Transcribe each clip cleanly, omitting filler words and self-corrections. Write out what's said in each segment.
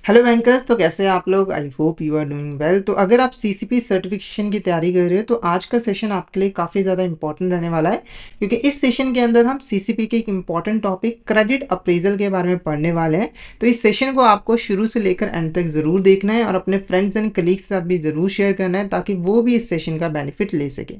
Hello bankers. तो कैसे हैं आप लोग? I hope you are doing well. तो अगर आप सीसीपी सर्टिफिकेशन की तैयारी कर रहे हो तो आज का सेशन आपके लिए काफ़ी ज़्यादा इंपॉर्टेंट रहने वाला है, क्योंकि इस सेशन के अंदर हम सीसीपी के एक इंपॉर्टेंट टॉपिक क्रेडिट अप्रेजल के बारे में पढ़ने वाले हैं। तो इस सेशन को आपको शुरू से लेकर एंड तक ज़रूर देखना है और अपने फ्रेंड्स एंड कलीग्स के साथ भी ज़रूर शेयर करना है, ताकि वो भी इस सेशन का बेनिफिट ले सके।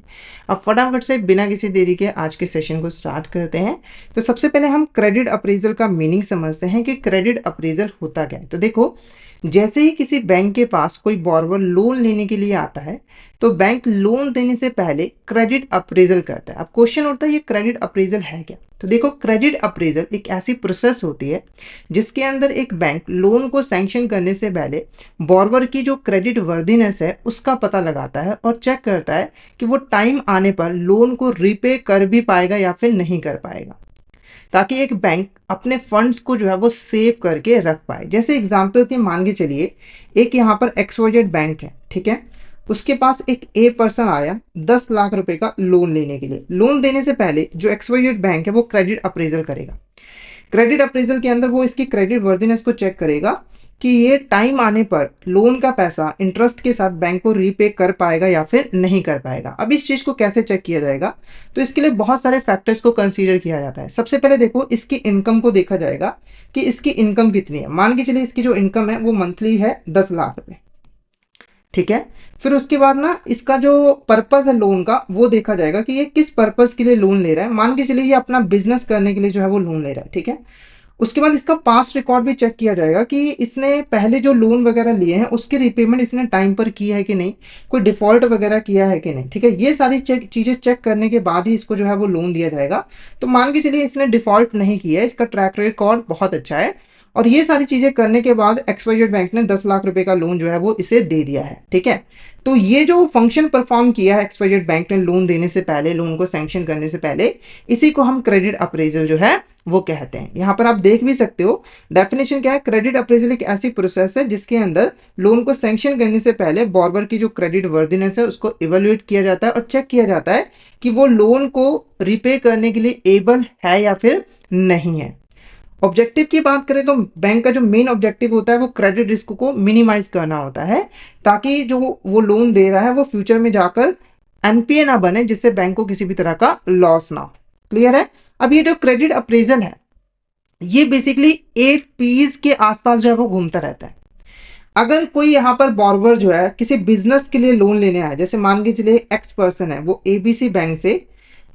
अब फटाफट से बिना किसी देरी के आज के सेशन को स्टार्ट करते हैं। तो सबसे पहले हम क्रेडिट अप्रेजल का मीनिंग समझते हैं कि क्रेडिट अप्रेजल होता क्या है। तो देखो, जैसे ही किसी बैंक के पास कोई बॉर्रोवर लोन लेने के लिए आता है, तो बैंक लोन देने से पहले क्रेडिट अप्रेजल करता है। अब क्वेश्चन उठता है, ये क्रेडिट अप्रेजल है क्या? तो देखो, क्रेडिट अप्रेजल एक ऐसी प्रोसेस होती है जिसके अंदर एक बैंक लोन को सैंक्शन करने से पहले बॉर्रोवर की जो क्रेडिट वर्दीनेस है उसका पता लगाता है और चेक करता है कि वो टाइम आने पर लोन को रीपे कर भी पाएगा या फिर नहीं कर पाएगा, ताकि एक बैंक अपने फंड्स को जो है वो सेव करके रख पाए। जैसे एग्जांपल के मान के चलिए, एक यहाँ पर एक्सवाइजेड बैंक है, ठीक है। उसके पास एक ए पर्सन आया 10 लाख रुपए का लोन लेने के लिए। लोन देने से पहले जो एक्सवाइजेड बैंक है वो क्रेडिट अप्रेजल करेगा। क्रेडिट अप्रेजल के अंदर वो इसकी क्रेडिट वर्दीनेस को चेक करेगा कि ये टाइम आने पर लोन का पैसा इंटरेस्ट के साथ बैंक को रीपे कर पाएगा या फिर नहीं कर पाएगा। अब इस चीज को कैसे चेक किया जाएगा? तो इसके लिए बहुत सारे फैक्टर्स को कंसीडर किया जाता है। सबसे पहले देखो, इसकी इनकम को देखा जाएगा कि इसकी इनकम कितनी है। मान के चलिए इसकी जो इनकम है वो मंथली है 10 लाख रुपए, ठीक है। फिर उसके बाद ना इसका जो पर्पस है लोन का वो देखा जाएगा कि ये किस पर्पस के लिए लोन ले रहा है। मान के चलिए ये अपना बिजनेस करने के लिए जो है वो लोन ले रहा है, ठीक है। उसके बाद इसका पास्ट रिकॉर्ड भी चेक किया जाएगा कि इसने पहले जो लोन वगैरह लिए हैं उसके रिपेमेंट इसने टाइम पर की है कि नहीं, कोई डिफॉल्ट वगैरह किया है कि नहीं, ठीक है। ये सारी चीजें चेक करने के बाद ही इसको जो है वो लोन दिया जाएगा। तो मान के चलिए इसने डिफॉल्ट नहीं किया है, इसका ट्रैक रिकॉर्ड बहुत अच्छा है, और ये सारी चीजें करने के बाद एक्सवाइजेड बैंक ने 10 लाख रुपए का लोन जो है वो इसे दे दिया है, ठीक है। तो ये जो फंक्शन परफॉर्म किया है एक्सवाइजेड बैंक ने लोन देने से पहले, लोन को सैंक्शन करने से पहले, इसी को हम क्रेडिट अप्रेजल जो है वो कहते हैं। यहाँ पर आप देख भी सकते हो डेफिनेशन क्या है। क्रेडिट अप्रेजल एक ऐसी प्रोसेस है जिसके अंदर लोन को सैंक्शन करने से पहले बॉर्बर की जो क्रेडिट वर्दीनेस है उसको इवेल्युएट किया जाता है और चेक किया जाता है कि वो लोन को रिपे करने के लिए एबल है या फिर नहीं है। ऑब्जेक्टिव की बात करें तो बैंक का जो मेन ऑब्जेक्टिव होता है वो क्रेडिट रिस्क को मिनिमाइज करना होता है, ताकि जो वो लोन दे रहा है वो फ्यूचर में जाकर एनपीए ना बने, जिससे बैंक को किसी भी तरह का लॉस ना हो। क्लियर है? अब ये जो क्रेडिट अप्रेजल है ये बेसिकली 8 पीज के आसपास जो है वो घूमता रहता है। अगर कोई यहाँ पर बॉर्वर जो है किसी बिजनेस के लिए लोन लेने आया, जैसे मान के चलिए एक्स पर्सन है, वो एबीसी बैंक से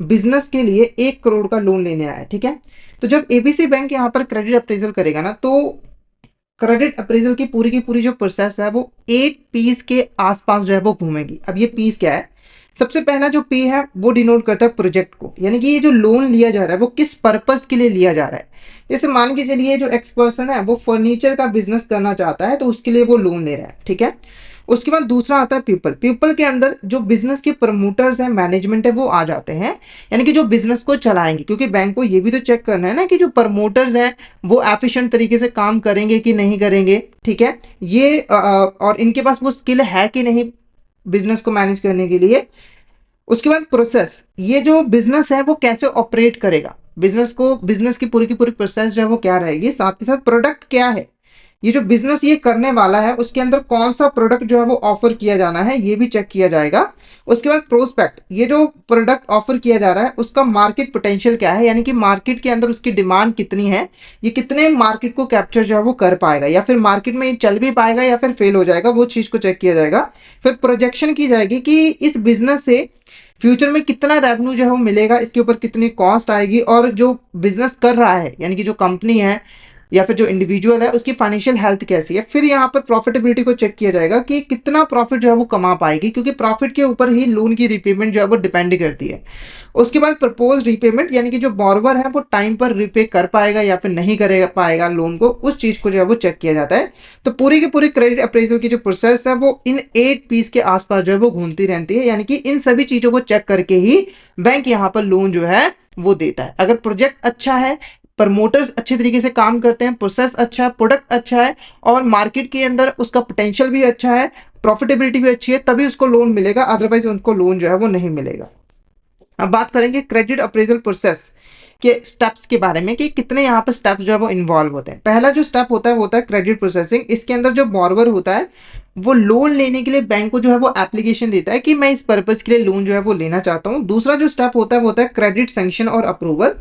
बिजनेस के लिए 1 करोड़ का लोन लेने आया, ठीक है। तो जब एबीसी बैंक यहाँ पर क्रेडिट अप्रेजल करेगा ना, तो क्रेडिट अप्रेजल की पूरी जो प्रोसेस है वो 8 पीस के आसपास जो है वो घूमेगी। अब ये पीस क्या है? सबसे पहला जो पी है वो डिनोट करता है प्रोजेक्ट को, यानी कि ये जो लोन लिया जा रहा है वो किस पर्पस के लिए लिया जा रहा है। जैसे मान के चलिए जो एक्स पर्सन है वो फर्नीचर का बिजनेस करना चाहता है, तो उसके लिए वो लोन ले रहा है, ठीक है। उसके बाद दूसरा आता है पीपल। पीपल के अंदर जो बिजनेस के प्रमोटर्स हैं, मैनेजमेंट है, वो आ जाते हैं, यानी कि जो बिजनेस को चलाएंगे, क्योंकि बैंक को ये भी तो चेक करना है ना कि जो प्रमोटर्स हैं वो एफिशिएंट तरीके से काम करेंगे कि नहीं करेंगे, ठीक है। ये और इनके पास वो स्किल है कि नहीं बिजनेस को मैनेज करने के लिए। उसके बाद प्रोसेस, ये जो बिजनेस है वो कैसे ऑपरेट करेगा, बिजनेस की पूरी प्रोसेस जो है वो क्या रहेगी। साथ के साथ प्रोडक्ट क्या है, ये जो बिजनेस ये करने वाला है उसके अंदर कौन सा प्रोडक्ट जो है वो ऑफर किया जाना है, ये भी चेक किया जाएगा। उसके बाद प्रोस्पेक्ट, ये जो प्रोडक्ट ऑफर किया जा रहा है उसका मार्केट पोटेंशियल क्या है, यानी कि मार्केट के अंदर उसकी डिमांड कितनी है, ये कितने मार्केट को कैप्चर जो है वो कर पाएगा, या फिर मार्केट में ये चल भी पाएगा या फिर फेल हो जाएगा, वो चीज को चेक किया जाएगा। फिर प्रोजेक्शन की जाएगी कि इस बिजनेस से फ्यूचर में कितना रेवेन्यू जो है वो मिलेगा, इसके ऊपर कितनी कॉस्ट आएगी, और जो बिजनेस कर रहा है यानी कि जो कंपनी है या फिर जो इंडिविजुअल है उसकी फाइनेंशियल हेल्थ कैसी है। फिर यहाँ पर प्रॉफिटेबिलिटी को चेक किया जाएगा कि कितना प्रॉफिट जो है वो कमा पाएगी, क्योंकि प्रॉफिट के ऊपर ही लोन की रीपेमेंट जो है वो डिपेंड करती है। उसके बाद प्रपोज रीपेमेंट, यानी कि जो बॉर्वर है वो टाइम पर रीपे कर पाएगा या फिर नहीं करेगा पाएगा लोन को, उस चीज को जो है वो चेक किया जाता है। तो पूरी की पूरी क्रेडिट अप्रेजल की जो प्रोसेस है वो इन 8 पीस के आसपास जो है वो घूमती रहती है, यानी कि इन सभी चीजों को चेक करके ही बैंक यहाँ पर लोन जो है वो देता है। अगर प्रोजेक्ट अच्छा है, प्रमोटर्स अच्छे तरीके से काम करते हैं, प्रोसेस अच्छा है, प्रोडक्ट अच्छा है, और मार्केट के अंदर उसका पोटेंशियल भी अच्छा है, प्रॉफिटेबिलिटी भी अच्छी है, तभी उसको लोन मिलेगा, अदरवाइज उनको लोन जो है वो नहीं मिलेगा। अब बात करेंगे क्रेडिट अप्रेजल प्रोसेस। के स्टेप्स के बारे में कि कितने यहाँ पर स्टेप्स जो है वो इन्वॉल्व होते हैं। पहला जो स्टेप होता है वो होता है क्रेडिट प्रोसेसिंग। इसके अंदर जो बॉर्रोवर होता है वो लोन लेने के लिए बैंक को जो है वो एप्लीकेशन देता है कि मैं इस पर्पस के लिए लोन जो है वो लेना चाहता हूँ। दूसरा जो स्टेप होता है वो होता है क्रेडिट सैंक्शन और अप्रूवल।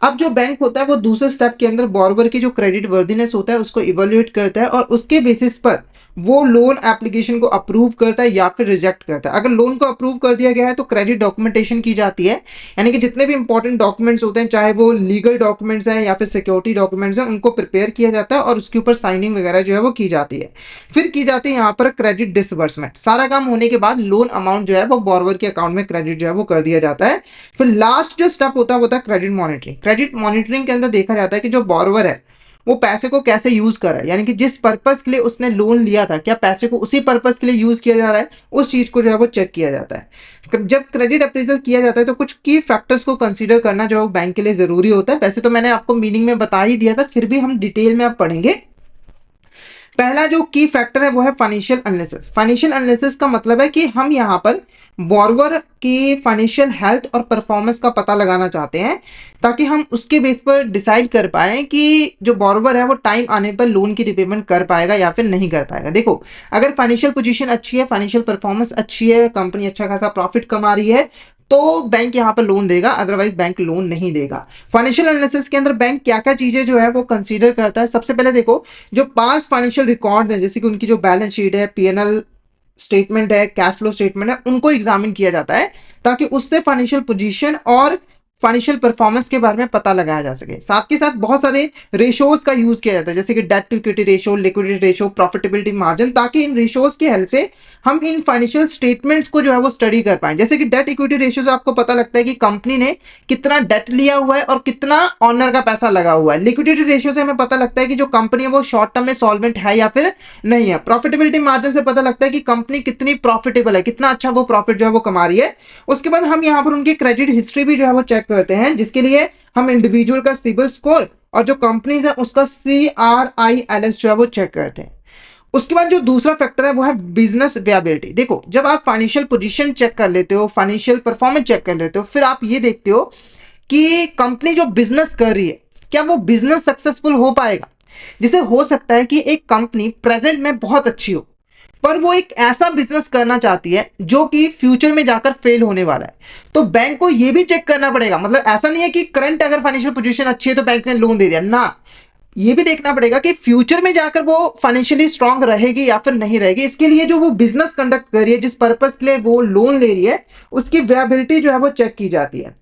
अब जो बैंक होता है वो दूसरे स्टेप के अंदर बॉर्रोवर की जो क्रेडिट वर्दीनेस होता है उसको इवेल्युएट करता है और उसके बेसिस पर वो लोन एप्लीकेशन को अप्रूव करता है या फिर रिजेक्ट करता है। अगर लोन को अप्रूव कर दिया गया है तो क्रेडिट डॉक्यूमेंटेशन की जाती है, यानी कि जितने भी इंपॉर्टेंट डॉक्यूमेंट्स होते हैं, चाहे वो लीगल डॉक्यूमेंट्स हैं या फिर सिक्योरिटी डॉक्यूमेंट्स हैं, उनको प्रिपेयर किया जाता है और उसके ऊपर साइनिंग वगैरह जो है वो की जाती है। फिर की जाती है यहाँ पर क्रेडिट डिसबर्समेंट। सारा काम होने के बाद लोन अमाउंट जो है वो बॉर्रोवर के अकाउंट में क्रेडिट जो है वो कर दिया जाता है। फिर लास्ट जो स्टेप होता है वो होता है क्रेडिट मॉनिटरिंग। क्रेडिट मॉनिटरिंग के अंदर देखा जाता है कि जो बॉर्रोवर है वो पैसे को कैसे यूज कर रहा है, यानी कि जिस पर्पस के लिए उसने लोन लिया था क्या पैसे को उसी पर्पस के लिए यूज किया जा रहा है, उस चीज को जो है वो चेक किया जाता है। जब क्रेडिट अप्रेजल किया जाता है तो कुछ की फैक्टर्स को कंसीडर करना जो है बैंक के लिए जरूरी होता है। वैसे तो मैंने आपको मीनिंग में बता ही दिया था, फिर भी हम डिटेल में अब पढ़ेंगे। पहला जो की फैक्टर है वो है फाइनेंशियल एनालिसिस। फाइनेंशियल एनालिसिस का मतलब है कि हम यहाँ पर बॉर्रोवर की फाइनेंशियल हेल्थ और परफॉर्मेंस का पता लगाना चाहते हैं ताकि हम उसके बेस पर डिसाइड कर पाए कि जो बॉर्रोवर है वो टाइम आने पर लोन की रिपेमेंट कर पाएगा या फिर नहीं कर पाएगा। देखो, अगर फाइनेंशियल पोजीशन अच्छी है, फाइनेंशियल परफॉर्मेंस अच्छी है, कंपनी अच्छा खासा प्रॉफिट कमा रही है तो बैंक यहाँ पर लोन देगा, अदरवाइज बैंक लोन नहीं देगा। फाइनेंशियल एनालिसिस के अंदर बैंक क्या क्या चीजें जो है वो कंसीडर करता है। सबसे पहले देखो, जो पास्ट फाइनेंशियल रिकॉर्ड है, जैसे कि उनकी जो बैलेंस शीट है, पीएनएल स्टेटमेंट है, कैश फ्लो स्टेटमेंट है, उनको एग्जामिन किया जाता है ताकि उससे फाइनेंशियल पोजीशन और फाइनेंशियल परफॉर्मेंस के बारे में पता लगाया जा सके। साथ के साथ बहुत सारे रेशोज का यूज किया जाता है, जैसे कि debt to equity ratio, liquidity ratio, profitability margin, ताकि इन रेशोज की हेल्प से हम इन फाइनेंशियल स्टेटमेंट्स को जो है वो स्टडी कर पाए। जैसे कि डेट इक्विटी रेशो से आपको पता लगता है कि कंपनी ने कितना डेट लिया हुआ है और कितना ऑनर का पैसा लगा हुआ है। लिक्विडिटी रेशो से हमें पता लगता है कि जो कंपनी है वो शॉर्ट टर्म में सॉल्वेंट है या फिर नहीं है। प्रॉफिटेबिलिटी मार्जिन से पता लगता है कि कंपनी कितनी प्रॉफिटेबल है, कितना अच्छा वो प्रॉफिट जो है वो कमा रही है। उसके बाद हम यहाँ पर उनकी क्रेडिट हिस्ट्री भी जो है वो चेक करते हैं, जिसके लिए हम इंडिविजुअल का सिबिल स्कोर और जो कंपनीज है उसका CRILS जो है वो चेक करते हैं। उसके बाद जो दूसरा फैक्टर है वो है बिजनेस विएबिलिटी। देखो, जब आप फाइनेंशियल पोजीशन चेक कर लेते हो, फाइनेंशियल परफॉर्मेंस चेक कर लेते हो, फिर आप ये देखते हो कि कंपनी जो बिजनेस कर रही है क्या वो बिजनेस सक्सेसफुल हो पाएगा। जिसे हो सकता है कि एक कंपनी प्रेजेंट में बहुत अच्छी हो पर वो एक ऐसा बिजनेस करना चाहती है जो कि फ्यूचर में जाकर फेल होने वाला है, तो बैंक को ये भी चेक करना पड़ेगा। मतलब ऐसा नहीं है कि करंट अगर फाइनेंशियल पोजीशन अच्छी है तो बैंक ने लोन दे दिया ना, ये भी देखना पड़ेगा कि फ्यूचर में जाकर वो फाइनेंशियली स्ट्रांग रहेगी या फिर नहीं रहेगी। इसके लिए जो वो बिजनेस कंडक्ट कर रही है, जिस पर्पस के लिए वो लोन ले रही है, उसकी विएबिलिटी जो है वो चेक की जाती है।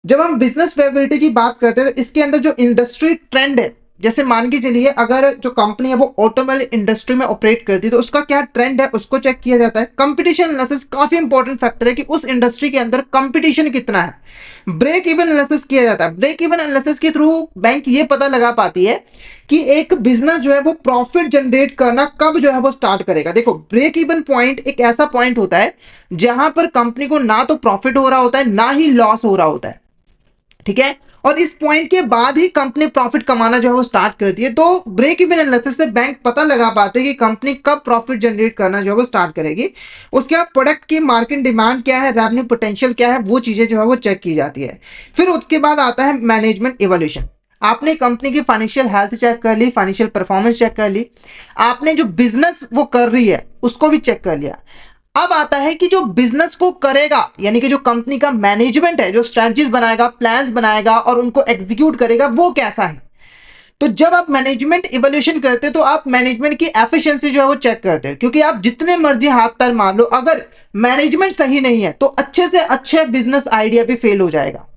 जब हम बिजनेस विएबिलिटी की बात करते हैं तो इसके अंदर जो इंडस्ट्री ट्रेंड है, जैसे मान के चलिए अगर जो कंपनी है वो ऑटोमोबाइल इंडस्ट्री में ऑपरेट करती है तो उसका क्या ट्रेंड है उसको चेक किया जाता है। कंपटीशन एनालिसिस काफी इंपॉर्टेंट फैक्टर है कि उस इंडस्ट्री के अंदर कंपटीशन कितना है। ब्रेक इवन एनालिसिस किया जाता है। ब्रेक इवन एनालिसिस के थ्रू बैंक ये पता लगा पाती है कि एक बिजनेस जो है वो प्रॉफिट जनरेट करना कब जो है वो स्टार्ट करेगा। देखो, ब्रेक इवन पॉइंट एक ऐसा पॉइंट होता है जहां पर कंपनी को ना तो प्रॉफिट हो रहा होता है ना ही लॉस हो रहा होता है, ठीक है, और इस पॉइंट के बाद ही कंपनी प्रॉफिट कमाना जो है वो स्टार्ट करती है। तो ब्रेक इवन एनालिसिस से बैंक पता लगा पाते हैं कि कंपनी कब प्रॉफिट जनरेट करना जो है वो स्टार्ट करेगी। उसके बाद प्रोडक्ट की मार्केट डिमांड क्या है, रेवेन्यू पोटेंशियल क्या है, वो चीजें जो है वो चेक की जाती है। फिर उसके बाद आता है मैनेजमेंट इवोल्यूशन। आपने कंपनी की फाइनेंशियल हेल्थ चेक कर ली, फाइनेंशियल परफॉर्मेंस चेक कर ली, आपने जो बिजनेस वो कर रही है उसको भी चेक कर लिया। अब आता है कि जो बिजनेस को करेगा, यानी कि जो कंपनी का मैनेजमेंट है, जो स्ट्रेटजीज बनाएगा, प्लान्स बनाएगा और उनको एग्जीक्यूट करेगा, वो कैसा है। तो जब आप मैनेजमेंट इवोल्यूशन करते हैं तो आप मैनेजमेंट की एफिशिएंसी जो है वो चेक करते हैं, क्योंकि आप जितने मर्जी हाथ पैर मार लो, अगर मैनेजमेंट सही नहीं है तो अच्छे से अच्छे बिजनेस आइडिया भी फेल हो जाएगा।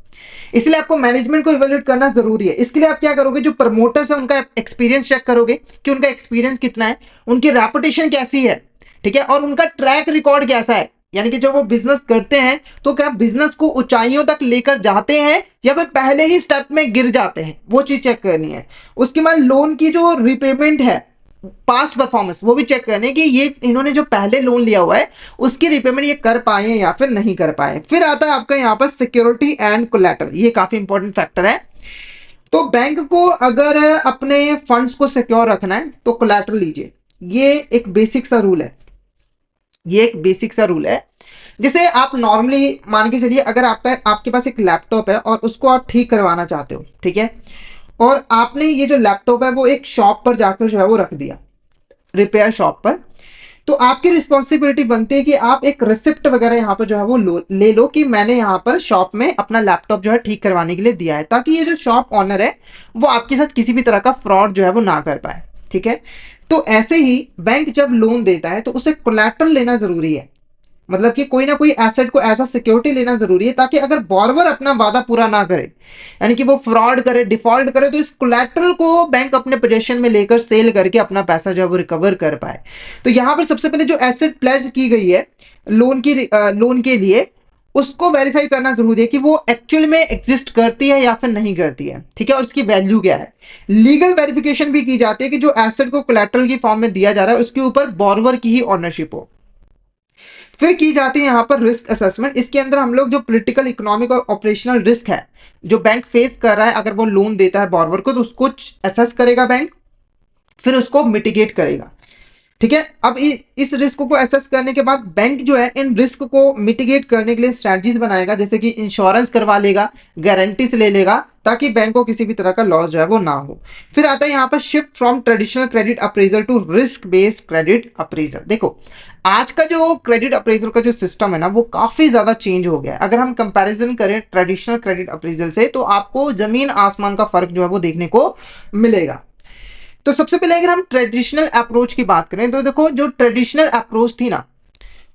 इसलिए आपको मैनेजमेंट को इवैल्यूएट करना जरूरी है। इसके लिए आप क्या करोगे, जो प्रमोटर्स है उनका एक्सपीरियंस चेक करोगे कि उनका एक्सपीरियंस कितना है, उनकी रेपुटेशन कैसी है, ठीक है, और उनका ट्रैक रिकॉर्ड कैसा है, यानी कि जब वो बिजनेस करते हैं तो क्या बिजनेस को ऊंचाइयों तक लेकर जाते हैं या फिर पहले ही स्टेप में गिर जाते हैं, वो चीज चेक करनी है। उसके बाद लोन की जो रिपेमेंट है, पास्ट परफॉर्मेंस, वो भी चेक करने कि ये इन्होंने जो पहले लोन लिया हुआ है उसकी रिपेमेंट ये कर पाए या फिर नहीं कर पाए। फिर आता है आपका यहाँ पर सिक्योरिटी एंड कोलैटरल, ये काफी इंपॉर्टेंट फैक्टर है। तो बैंक को अगर अपने फंड्स को सिक्योर रखना है तो कोलैटरल लीजिए, ये एक बेसिक सा रूल है, ये एक बेसिक सा रूल है। जैसे आप नॉर्मली मान के चलिए, अगर आपके पास एक लैपटॉप है और उसको आप ठीक करवाना चाहते हो, ठीक है, और आपने ये जो लैपटॉप है वो एक शॉप पर जाकर जो है वो रख दिया, रिपेयर शॉप पर, तो आपकी रिस्पॉन्सिबिलिटी बनती है कि आप एक रिसिप्ट वगैरह यहाँ पर जो है वो ले लो कि मैंने यहाँ पर शॉप में अपना लैपटॉप जो है ठीक करवाने के लिए दिया है, ताकि ये जो शॉप ऑनर है वो आपके साथ किसी भी तरह का फ्रॉड जो है वो ना कर पाए। ठीक है, तो ऐसे ही बैंक जब लोन देता है तो उसे कोलैटरल लेना जरूरी है, मतलब कि कोई ना कोई एसेट को ऐसा सिक्योरिटी लेना जरूरी है, ताकि अगर बॉर्वर अपना वादा पूरा ना करे, यानी कि वो फ्रॉड करे, डिफॉल्ट करे, तो इस कोलैटरल को बैंक अपने पोजीशन में लेकर सेल करके अपना पैसा जो है वो रिकवर कर पाए। तो यहां पर सबसे पहले जो एसेट प्लेज की गई है लोन के लिए, उसको वेरीफाई करना जरूरी है कि वो एक्चुअल में एग्जिस्ट करती है या फिर नहीं करती है। ठीक है, और उसकी वैल्यू क्या है। लीगल वेरिफिकेशन भी की जाती है कि जो एसेट को कोलैटरल की फॉर्म में दिया जा रहा है उसके ऊपर बॉर्वर की ही ऑनरशिप हो। फिर की जाती है यहाँ पर रिस्क असेसमेंट। इसके अंदर हम लोग जो पॉलिटिकल, इकोनॉमिक और ऑपरेशनल रिस्क है जो बैंक फेस कर रहा है अगर वो लोन देता है बॉर्वर को, तो उसको असेस करेगा बैंक, फिर उसको मिटिगेट करेगा। ठीक है, अब इस रिस्क को असेस करने के बाद बैंक जो है इन रिस्क को मिटिगेट करने के लिए स्ट्रैटेजीज बनाएगा, जैसे कि इंश्योरेंस करवा लेगा, गारंटीज ले लेगा, ताकि बैंक को किसी भी तरह का लॉस जो है वो ना हो। फिर आता है यहाँ पर shift from traditional credit appraisal to risk based credit appraisal. देखो, आज का जो क्रेडिट अप्रेजल का जो सिस्टम है ना वो काफी ज्यादा चेंज हो गया है। अगर हम कंपैरिजन करें ट्रेडिशनल क्रेडिट अप्रेजल से, तो आपको जमीन आसमान का फर्क जो है वो देखने को मिलेगा। तो सबसे पहले अगर हम ट्रेडिशनल अप्रोच की बात करें तो देखो, जो ट्रेडिशनल अप्रोच थी ना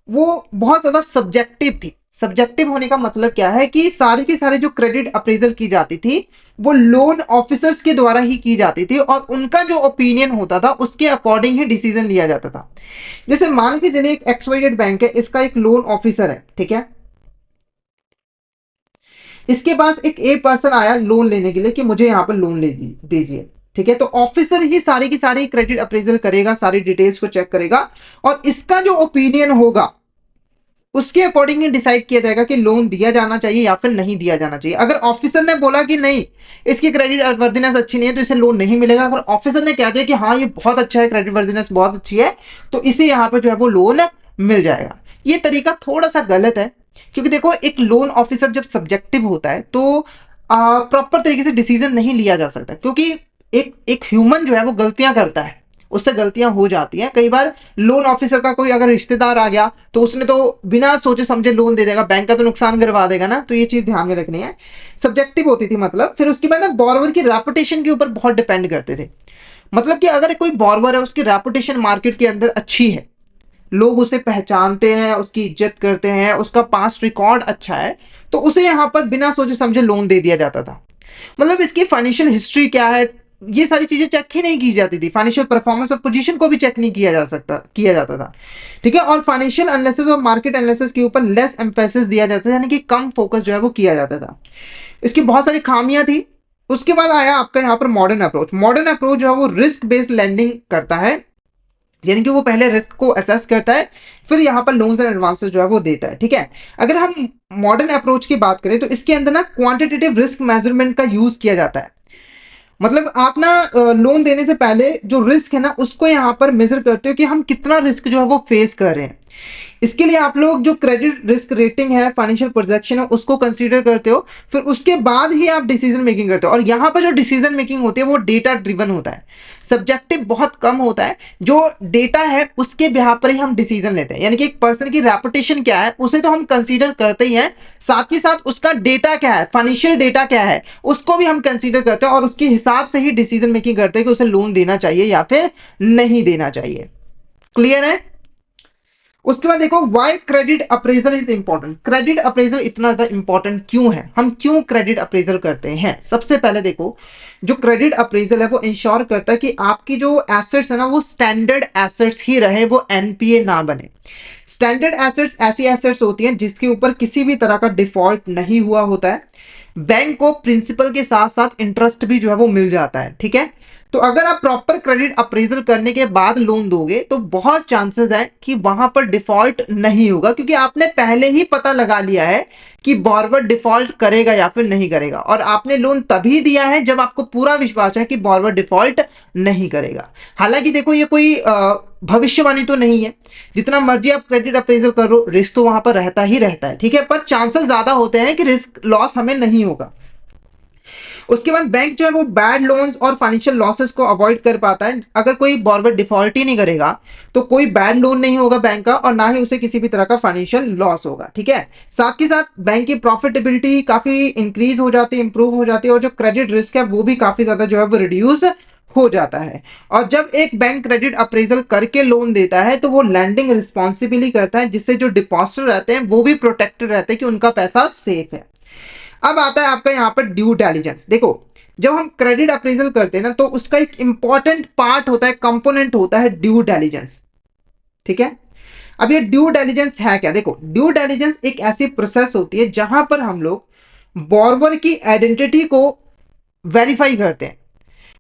वो बहुत ज्यादा सब्जेक्टिव थी। सब्जेक्टिव होने का मतलब क्या है कि सारे के सारे जो क्रेडिट अप्रेजल की जाती थी वो लोन ऑफिसर्स के द्वारा ही की जाती थी, और उनका जो ओपिनियन होता था उसके अकॉर्डिंग ही डिसीजन लिया जाता था। जैसे मान के चलिए एक एक्सवाइजेड बैंक है, इसका एक लोन ऑफिसर है, ठीक है, इसके पास एक ए पर्सन आया लोन लेने के लिए कि मुझे यहाँ पर लोन ले दीजिए। ठीक है, तो ऑफिसर ही सारी की सारी क्रेडिट अप्रेजल करेगा, सारी डिटेल्स को चेक करेगा, और इसका जो ओपिनियन होगा उसके अकॉर्डिंग ही डिसाइड किया जाएगा कि लोन दिया जाना चाहिए या फिर नहीं दिया जाना चाहिए। अगर ऑफिसर ने बोला कि नहीं, इसकी क्रेडिट वर्दिनेस अच्छी नहीं है, तो इसे लोन नहीं मिलेगा। अगर ऑफिसर ने कह दिया कि हाँ ये बहुत अच्छा है, क्रेडिट वर्दिनेस बहुत अच्छी है, तो इसे यहाँ पे जो है वो लोन मिल जाएगा। ये तरीका थोड़ा सा गलत है, क्योंकि देखो एक लोन ऑफिसर जब सब्जेक्टिव होता है तो प्रॉपर तरीके से डिसीजन नहीं लिया जा सकता, क्योंकि एक एक ह्यूमन जो है वो गलतियां करता है, उससे गलतियां हो जाती हैं। कई बार लोन ऑफिसर का कोई अगर रिश्तेदार आ गया तो उसने तो बिना सोचे समझे लोन दे देगा, बैंक का तो नुकसान करवा देगा ना, तो ये चीज ध्यान में रखनी है। सब्जेक्टिव होती थी मतलब। फिर उसके बाद ना बॉरोवर की रेपुटेशन के ऊपर बहुत डिपेंड करते थे। मतलब कि अगर कोई बॉरोवर है, उसकी रेपुटेशन मार्केट के अंदर अच्छी है, लोग उसे पहचानते हैं, उसकी इज्जत करते हैं, उसका पास्ट रिकॉर्ड अच्छा है, तो उसे यहाँ पर बिना सोचे समझे लोन दे दिया जाता था। मतलब इसकी फाइनेंशियल हिस्ट्री क्या है, ये सारी चीजें चेक ही नहीं की जाती थी। फाइनेंशियल परफॉर्मेंस और पोजीशन को भी चेक नहीं किया जाता था। ठीक है, और फाइनेंशियल एनालिसिस और मार्केट एनालिसिस के ऊपर लेस एम्फेसिस दिया जाता था, यानी कि कम फोकस जो है वो किया जाता था। इसकी बहुत सारी खामियां थी। उसके बाद आया आपका यहाँ पर मॉडर्न अप्रोच। मॉडर्न अप्रोच जो है वो रिस्क बेस्ड लैंडिंग करता है, यानी कि वो पहले रिस्क को असेस करता है, फिर यहाँ पर लोन्स एंड एडवांसेस जो है वो देता है। ठीक है, अगर हम मॉडर्न अप्रोच की बात करें तो इसके अंदर ना क्वांटिटेटिव रिस्क मेजरमेंट का यूज किया जाता है। मतलब आप ना लोन देने से पहले जो रिस्क है ना उसको यहाँ पर मेजर करते हो कि हम कितना रिस्क जो है वो फेस कर रहे हैं। इसके लिए आप लोग जो क्रेडिट रिस्क रेटिंग है, फाइनेंशियल प्रोजेक्शन है, उसको कंसीडर करते हो। फिर उसके बाद ही आप डिसीजन मेकिंग करते हो, और यहाँ पर जो डिसीजन मेकिंग होती है वो डेटा ड्रिवन होता है, सब्जेक्टिव बहुत कम होता है। जो डेटा है उसके बिहार पर ही हम डिसीजन लेते हैं, यानी कि एक पर्सन की रेपुटेशन क्या है उसे तो हम कंसीडर करते ही हैं, साथ ही साथ उसका डेटा क्या है, फाइनेंशियल डेटा क्या है, उसको भी हम कंसीडर करते हैं, और उसके हिसाब से ही डिसीजन मेकिंग करते हैं कि उसे लोन देना चाहिए या फिर नहीं देना चाहिए। क्लियर है। उसके बाद देखो, why credit appraisal is important. Credit appraisal इतना ज्यादा इंपॉर्टेंट क्यों है, हम क्यों क्रेडिट अप्रेजल करते हैं। सबसे पहले देखो, जो क्रेडिट अप्रेजल है वो इंश्योर करता है कि आपकी जो एसेट्स है ना वो स्टैंडर्ड एसेट्स ही रहे, वो एनपीए ना बने। स्टैंडर्ड एसेट्स ऐसी एसेट्स होती हैं जिसके ऊपर किसी भी तरह का डिफॉल्ट नहीं हुआ होता है, बैंक को प्रिंसिपल के साथ साथ इंटरेस्ट भी जो है वो मिल जाता है। ठीक है, तो अगर आप प्रॉपर क्रेडिट अप्रेजल करने के बाद लोन दोगे तो बहुत चांसेस है कि वहां पर डिफॉल्ट नहीं होगा, क्योंकि आपने पहले ही पता लगा लिया है कि बॉर्वर डिफॉल्ट करेगा या फिर नहीं करेगा, और आपने लोन तभी दिया है जब आपको पूरा विश्वास है कि बॉर्वर डिफॉल्ट नहीं करेगा। हालांकि देखो, ये कोई भविष्यवाणी तो नहीं है, जितना मर्जी आप क्रेडिट अप्रेजल करो रिस्क तो वहां पर रहता ही रहता है, ठीक है, पर चांसेस ज्यादा होते हैं कि रिस्क लॉस हमें नहीं होगा। उसके बाद बैंक जो है वो बैड लोन्स और फाइनेंशियल लॉसेस को अवॉइड कर पाता है। अगर कोई बॉर्बर डिफॉल्ट ही नहीं करेगा तो कोई बैड लोन नहीं होगा बैंक का, और ना ही उसे किसी भी तरह का फाइनेंशियल लॉस होगा, ठीक है। साथ के साथ बैंक की प्रॉफिटेबिलिटी काफी इंक्रीज हो जाती है, इंप्रूव हो जाती है, और जो क्रेडिट रिस्क है वो भी काफी ज्यादा जो है वो रिड्यूस हो जाता है। और जब एक बैंक क्रेडिट अप्रेजल करके लोन देता है तो वो लैंडिंग रिस्पॉन्सिबिलिटी करता है, जिससे जो डिपॉजिटर रहते हैं वो भी प्रोटेक्टेड रहते हैं कि उनका पैसा सेफ है। अब आता है आपका यहाँ पर ड्यू डिलिजेंस। देखो, जब हम क्रेडिट अप्रेजल करते हैं ना तो उसका एक इंपॉर्टेंट पार्ट होता है, कंपोनेंट होता है ड्यू डिलिजेंस, ठीक है। अब ये ड्यू डिलिजेंस है क्या? देखो, ड्यू डिलिजेंस एक ऐसी प्रोसेस होती है जहां पर हम लोग बॉर्वर की आइडेंटिटी को वेरीफाई करते हैं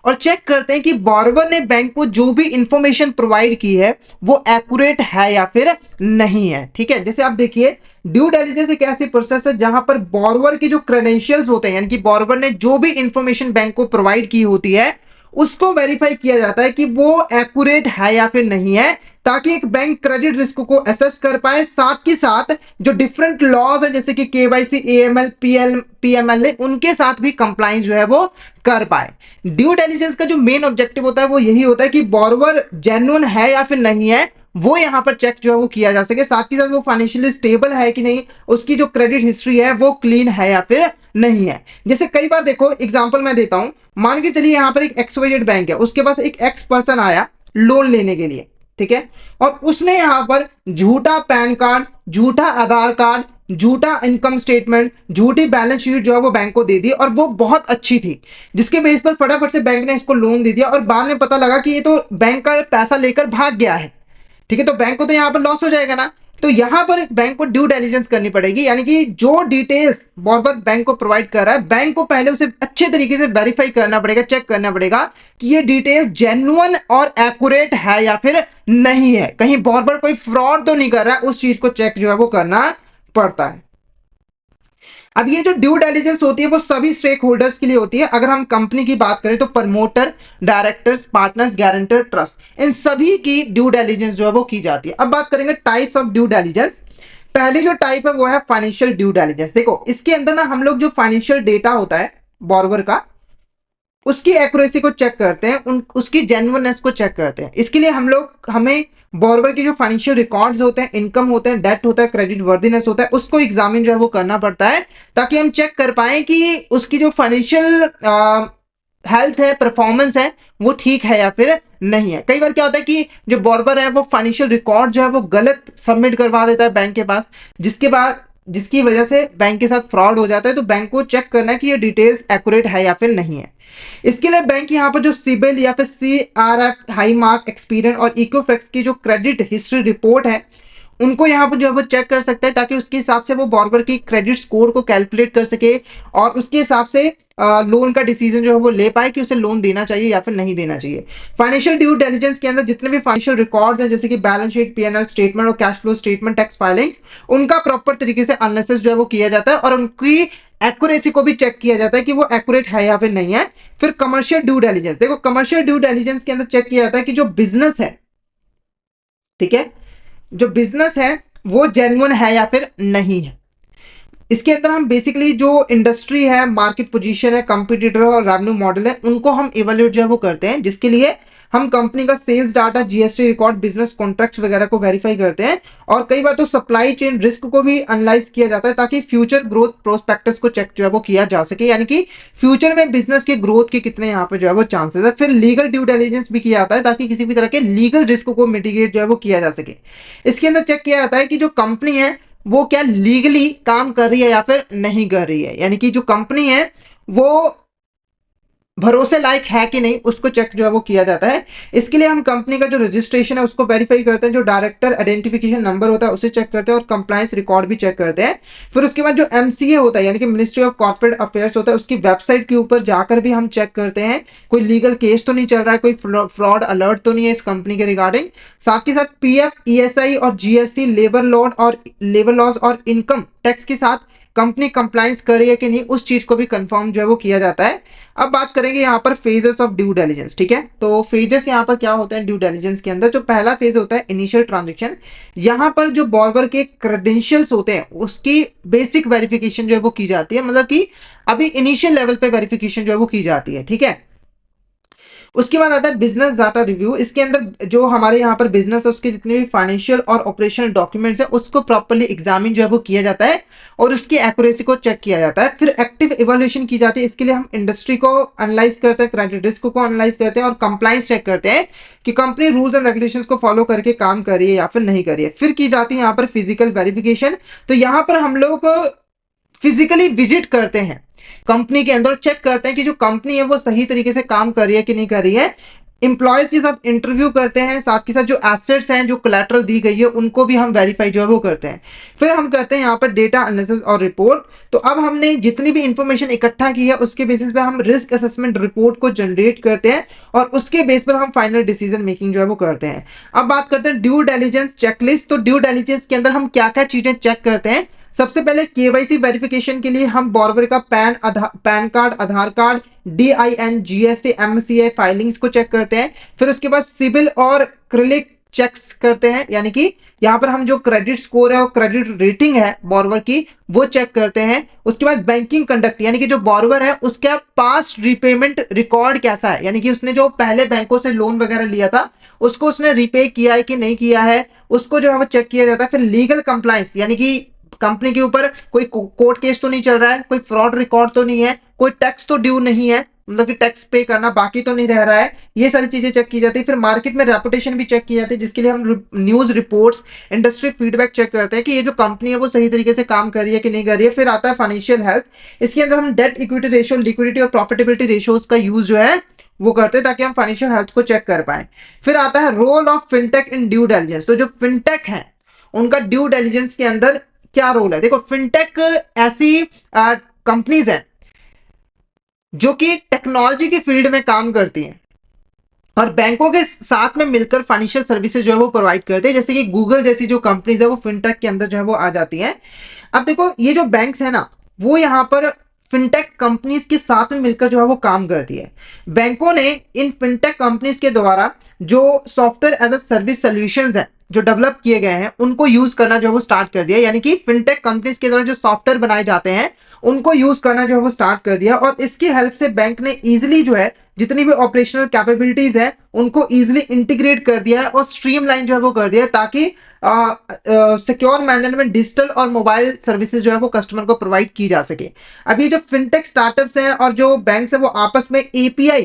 और चेक करते हैं कि बॉर्वर ने बैंक को जो भी इंफॉर्मेशन प्रोवाइड की है वो एक्यूरेट है या फिर नहीं है, ठीक है। जैसे आप देखिए, ड्यू डिलिजेंस एक ऐसी प्रोसेस है जहां पर बॉर्वर के जो क्रेडेंशियल्स होते हैं, यानी कि बॉर्वर ने जो भी इंफॉर्मेशन बैंक को प्रोवाइड की होती है उसको वेरीफाई किया जाता है कि वो एक्यूरेट है या फिर नहीं है, ताकि एक बैंक क्रेडिट रिस्क को असेस कर पाए। साथ ही साथ जो डिफरेंट लॉज है जैसे कि केवाईसी, एएमएल, पीएमएल, उनके साथ भी कंप्लाइंस जो है वो कर पाए। ड्यू डिलिजेंस का जो मेन ऑब्जेक्टिव होता है वो यही होता है कि बॉर्वर जेन्युइन है या फिर नहीं है वो यहां पर चेक जो है वो किया जा सके। साथ ही साथ वो फाइनेंशियली स्टेबल है कि नहीं, उसकी जो क्रेडिट हिस्ट्री है वो क्लीन है या फिर नहीं है। जैसे कई बार देखो, एग्जांपल मैं देता हूं, मान के चलिए यहां पर एक XYZ बैंक है, उसके पास एक एक्स पर्सन आया लोन लेने के लिए, ठीक है, और उसने यहां पर झूठा पैन कार्ड, झूठा आधार कार्ड, झूठा इनकम स्टेटमेंट, झूठी बैलेंस शीट जो है वो बैंक को दे दी, और वो बहुत अच्छी थी, जिसके बेस पर फटाफट से बैंक ने इसको लोन दे दिया, और बाद में पता लगा कि ये तो बैंक का पैसा लेकर भाग गया है, ठीक है, तो बैंक को तो यहां पर लॉस हो जाएगा ना। तो यहां पर बैंक को ड्यू डिलिजेंस करनी पड़ेगी, यानी कि जो डिटेल्स बॉर्बर बैंक को प्रोवाइड कर रहा है, बैंक को पहले उसे अच्छे तरीके से वेरीफाई करना पड़ेगा, चेक करना पड़ेगा कि ये डिटेल जेन्युइन और एक्यूरेट है या फिर नहीं है, कहीं बॉर्बर कोई फ्रॉड तो नहीं कर रहा है, उस चीज को चेक जो है वो करना पड़ता है। अब ये जो ड्यू डिलिजेंस होती है वो सभी स्टेक होल्डर्स के लिए होती है। अगर हम कंपनी की बात करें तो promoter, directors, partners, guarantor, trust, इन सभी की ड्यू डिलिजेंस जो है वो की जाती है। अब बात करेंगे टाइप्स ऑफ ड्यू डिलिजेंस। पहली जो टाइप है वो है फाइनेंशियल ड्यू डिलिजेंस। देखो, इसके अंदर ना हम लोग जो फाइनेंशियल डेटा होता है बॉर्वर का, उसकी एक्यूरेसी को चेक करते हैं, उसकी जेन्युइननेस को चेक करते हैं। इसके लिए हमें बॉर्वर के जो फाइनेंशियल रिकॉर्ड्स होते हैं, इनकम होते हैं, डेट होता है, क्रेडिट वर्दीनेस होता है, उसको एग्जामिन जो है वो करना पड़ता है, ताकि हम चेक कर पाए कि उसकी जो फाइनेंशियल हेल्थ है, परफॉर्मेंस है, वो ठीक है या फिर नहीं है। कई बार क्या होता है कि जो बॉर्बर है वो फाइनेंशियल रिकॉर्ड जो है वो गलत सबमिट करवा देता है बैंक के पास, जिसकी वजह से बैंक के साथ फ्रॉड हो जाता है। तो बैंक को चेक करना है कि ये डिटेल्स एक्यूरेट है या फिर नहीं है। इसके लिए बैंक यहाँ पर जो सिबिल या फिर CRF, हाई मार्क, एक्सपीरियंस और इकोफैक्स की जो क्रेडिट हिस्ट्री रिपोर्ट है उनको यहाँ पर जो है वो चेक कर सकते हैं, ताकि उसके हिसाब से वो बॉर्बर की क्रेडिट स्कोर को कैलकुलेट कर सके और उसके हिसाब से लोन का डिसीजन जो है वो ले पाए कि उसे लोन देना चाहिए या फिर नहीं देना चाहिए। फाइनेंशियल ड्यू डिलिजेंस के अंदर जितने भी फाइनेंशियल रिकॉर्ड्स हैं जैसे कि बैलेंस शीट, P&L स्टेटमेंट और cash flow statement, tax filings, उनका प्रॉपर तरीके से एनालिसिस जो है वो किया जाता है और उनकी एक्यूरेसी को भी चेक किया जाता है कि वो एक्यूरेट है या फिर नहीं है। फिर कमर्शियल ड्यू डिलिजेंस। देखो, कमर्शियल ड्यू डिलिजेंस के अंदर चेक किया जाता है कि जो बिजनेस है, ठीक है, जो बिजनेस है वो जेन्युइन है या फिर नहीं है। इसके अंदर हम बेसिकली जो इंडस्ट्री है, मार्केट पोजीशन है, कंपटीटर और रेवेन्यू मॉडल है, उनको हम इवेल्युएट जो है वो करते हैं, जिसके लिए हम कंपनी का sales data, GST record, business contracts वगैरह को वेरीफाई करते हैं। और कई बार तो सप्लाई चेन रिस्क को भी एनालाइज किया जाता है, ताकि फ्यूचर ग्रोथ प्रोस्पेक्टस को चेक जो है वो किया जा सके, यानी कि फ्यूचर में बिजनेस के ग्रोथ के कितने यहाँ पे जो है वो चांसेस है। फिर लीगल ड्यू डिलिजेंस भी किया जाता है, ताकि किसी भी तरह के लीगल रिस्क को मिटिगेट जो है वो किया जा सके। इसके अंदर चेक किया जाता है कि जो कंपनी है वो क्या लीगली काम कर रही है या फिर नहीं कर रही है, यानी कि जो कंपनी है वो भरोसे लायक है कि नहीं, उसको चेक जो है वो किया जाता है। इसके लिए हम कंपनी का जो रजिस्ट्रेशन है उसको वेरीफाई करते हैं, जो डायरेक्टर आइडेंटिफिकेशन नंबर होता है उसे चेक करते हैं और कंप्लायंस रिकॉर्ड भी चेक करते हैं। फिर उसके बाद जो MCA होता है, यानी कि मिनिस्ट्री ऑफ कॉर्पोरेट अफेयर्स होता है, उसकी वेबसाइट के ऊपर जाकर भी हम चेक करते हैं कोई लीगल केस तो नहीं चल रहा है, कोई फ्रॉड अलर्ट तो नहीं है इस कंपनी के रिगार्डिंग। साथ के साथ PF, ESI और GST, लेबर लॉज और इनकम टैक्स के साथ कंपनी कंप्लायंस कर रही है कि नहीं, उस चीज को भी कंफर्म जो है वो किया जाता है। अब बात करेंगे यहाँ पर फेजेस ऑफ ड्यू डिलिजेंस, ठीक है। तो फेजेस यहाँ पर क्या होता है ड्यू डिलिजेंस के अंदर, जो पहला फेज होता है इनिशियल ट्रांजेक्शन। यहाँ पर जो बॉर्बर के क्रेडेंशियल्स होते हैं उसकी बेसिक वेरिफिकेशन जो है वो की जाती है, मतलब कि अभी इनिशियल लेवल पे वेरिफिकेशन जो है वो की जाती है, ठीक है। उसके बाद आता है बिजनेस डाटा रिव्यू। इसके अंदर जो हमारे यहाँ पर बिजनेस है उसके जितने भी फाइनेंशियल और ऑपरेशनल डॉक्यूमेंट्स है उसको प्रॉपर्ली एग्जामिन जो है वो किया जाता है और उसकी एक्यूरेसी को चेक किया जाता है। फिर एक्टिव इवोल्यूशन की जाती है। इसके लिए हम इंडस्ट्री को एनालाइज करते हैं, क्रेडिट रिस्क को एनालाइज करते हैं और कंप्लायंस चेक करते हैं कि कंपनी रूल्स एंड रेगुलेशंस को फॉलो करके काम कर रही है या फिर नहीं कर रही है। फिर की जाती है यहाँ पर फिजिकल वेरिफिकेशन। तो यहाँ पर हम लोग फिजिकली विजिट करते हैं कंपनी के अंदर, चेक करते हैं कि जो कंपनी है वो सही तरीके से काम कर रही है कि नहीं कर रही है। इंप्लॉयज के साथ इंटरव्यू करते हैं, साथ के साथ जो एसेट्स हैं जो कोलैटरल दी गई है उनको भी हम वेरीफाई जो है वो करते हैं। फिर हम करते हैं यहाँ पर डेटा एनालिसिस और रिपोर्ट। तो अब हमने जितनी भी इंफॉर्मेशन इकट्ठा की है उसके बेसिस पे हम रिस्क असेसमेंट रिपोर्ट को जनरेट करते हैं और उसके बेस पर हम फाइनल डिसीजन मेकिंग जो है वो करते हैं। अब बात करते हैं ड्यू डिलिजेंस चेकलिस्ट। तो ड्यू डिलिजेंस के अंदर हम क्या क्या चीजें चेक करते हैं। सबसे पहले केवाईसी वेरिफिकेशन के लिए हम बॉर्बर का PAN card, Aadhaar card, DIN, GST, MCA filings को चेक करते हैं। फिर उसके बाद सिविल और क्रेडिट चेक्स करते हैं, यानी कि यहाँ पर हम जो क्रेडिट स्कोर है और क्रेडिट रेटिंग है बॉर्वर की वो चेक करते हैं। उसके बाद बैंकिंग कंडक्ट, यानी कि जो बॉर्वर है उसका पास्ट रिपेमेंट रिकॉर्ड कैसा है, यानी कि उसने जो पहले बैंकों से लोन वगैरह लिया था उसको उसने रिपे किया है कि नहीं किया है, उसको जो है वो चेक किया जाता है। फिर लीगल कंप्लायंस, यानी कि कंपनी के ऊपर कोई कोर्ट केस तो नहीं चल रहा है, कोई फ्रॉड रिकॉर्ड तो नहीं है, कोई टैक्स तो ड्यू नहीं है, मतलब कि टैक्स पे करना बाकी तो नहीं रह रहा है। ये सारी चीजें चेक की जाती है। फिर मार्केट में रेपुटेशन भी चेक की जाती है, जिसके लिए हम news reports, industry feedback check करते हैं कि ये जो कंपनी है वो सही तरीके से काम कर रही है कि नहीं कर रही है। फिर आता है फाइनेंशियल हेल्थ। इसके अंदर हम डेट इक्विटी रेशियो, लिक्विडिटी और प्रॉफिटेबिलिटी रेशियोज का यूज जो है वो करते हैं ताकि हम फाइनेंशियल हेल्थ को चेक कर पाए। फिर आता है role of fintech in due diligence. तो जो फिनटेक है उनका ड्यू डिलिजेंस के अंदर क्या रोल है। देखो, फिनटेक ऐसी कंपनीज हैं जो कि टेक्नोलॉजी की फील्ड में काम करती हैं और बैंकों के साथ में मिलकर फाइनेंशियल सर्विसेज जो है वो प्रोवाइड करते हैं। जैसे कि गूगल जैसी जो कंपनीज है वो फिनटेक के अंदर जो है वो आ जाती हैं। अब देखो, ये जो बैंक्स है ना वो यहाँ पर फिनटेक कंपनीज के साथ में मिलकर जो है वो काम करती है। बैंकों ने इन फिनटेक कंपनीज के द्वारा जो software as a service solutions है जो डेवलप किए गए हैं उनको यूज करना जो है वो स्टार्ट कर दिया, यानी कि फिनटेक कंपनीज के द्वारा जो सॉफ्टवेयर बनाए जाते हैं उनको यूज करना जो है वो स्टार्ट कर दिया। और इसकी हेल्प से बैंक ने इजिली जो है जितनी भी ऑपरेशनल कैपेबिलिटीज है उनको इजिली इंटीग्रेट कर दिया है और स्ट्रीमलाइन जो है वो कर दिया है, ताकि सिक्योर मैनर में डिजिटल और मोबाइल सर्विसेज जो है वो कस्टमर को प्रोवाइड की जा सके। अब ये जो फिनटेक स्टार्टअप्स हैं और जो बैंक्स हैं वो आपस में API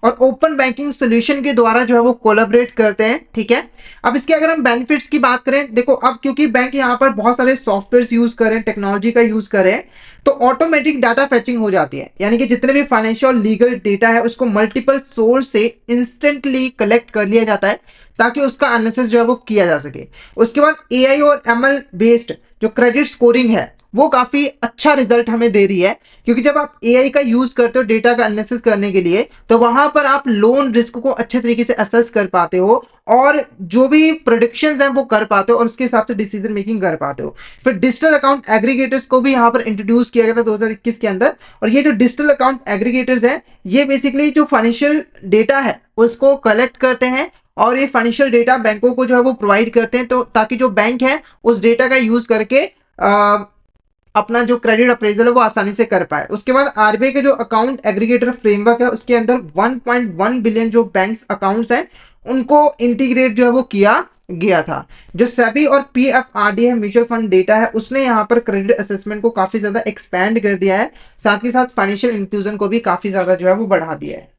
और ओपन बैंकिंग सोल्यूशन के द्वारा जो है वो कोलैबोरेट करते हैं, ठीक है। अब इसके अगर हम बेनिफिट्स की बात करें, देखो अब क्योंकि बैंक यहाँ पर बहुत सारे सॉफ्टवेयर यूज करें, टेक्नोलॉजी का यूज करें, तो ऑटोमेटिक डाटा फेचिंग हो जाती है, यानी कि जितने भी फाइनेंशियल लीगल डेटा है उसको मल्टीपल सोर्स से इंस्टेंटली कलेक्ट कर लिया जाता है ताकि उसका एनालिसिस जो है वो किया जा सके। उसके बाद AI और ML बेस्ड जो क्रेडिट स्कोरिंग है वो काफी अच्छा रिजल्ट हमें दे रही है, क्योंकि जब आप AI का यूज करते हो डेटा का एनालिसिस करने के लिए तो वहां पर आप लोन रिस्क को अच्छे तरीके से असेस कर पाते हो और जो भी प्रोडिक्शंस हैं वो कर पाते हो और उसके हिसाब से डिसीजन मेकिंग कर पाते हो। फिर डिजिटल अकाउंट एग्रीगेटर्स को भी यहाँ पर इंट्रोड्यूस किया गया था 2021 के अंदर, और ये जो डिजिटल अकाउंट एग्रीगेटर्स हैं ये बेसिकली जो फाइनेंशियल डेटा है उसको कलेक्ट करते हैं और ये फाइनेंशियल डेटा बैंकों को जो है वो प्रोवाइड करते हैं, तो ताकि जो बैंक है उस डेटा का यूज करके अपना जो क्रेडिट अप्रेजल है वो आसानी से कर पाए। उसके बाद RBI के जो अकाउंट एग्रीगेटर फ्रेमवर्क है उसके अंदर 1.1 बिलियन जो बैंक्स अकाउंट्स हैं उनको इंटीग्रेट जो है वो किया गया था। जो सेबी और PFRD है म्यूचुअल फंड डेटा है उसने यहाँ पर क्रेडिट असेसमेंट को काफी ज्यादा एक्सपैंड कर दिया है, साथ ही साथ फाइनेंशियल इंक्लूजन को भी काफी ज्यादा जो है वो बढ़ा दिया है।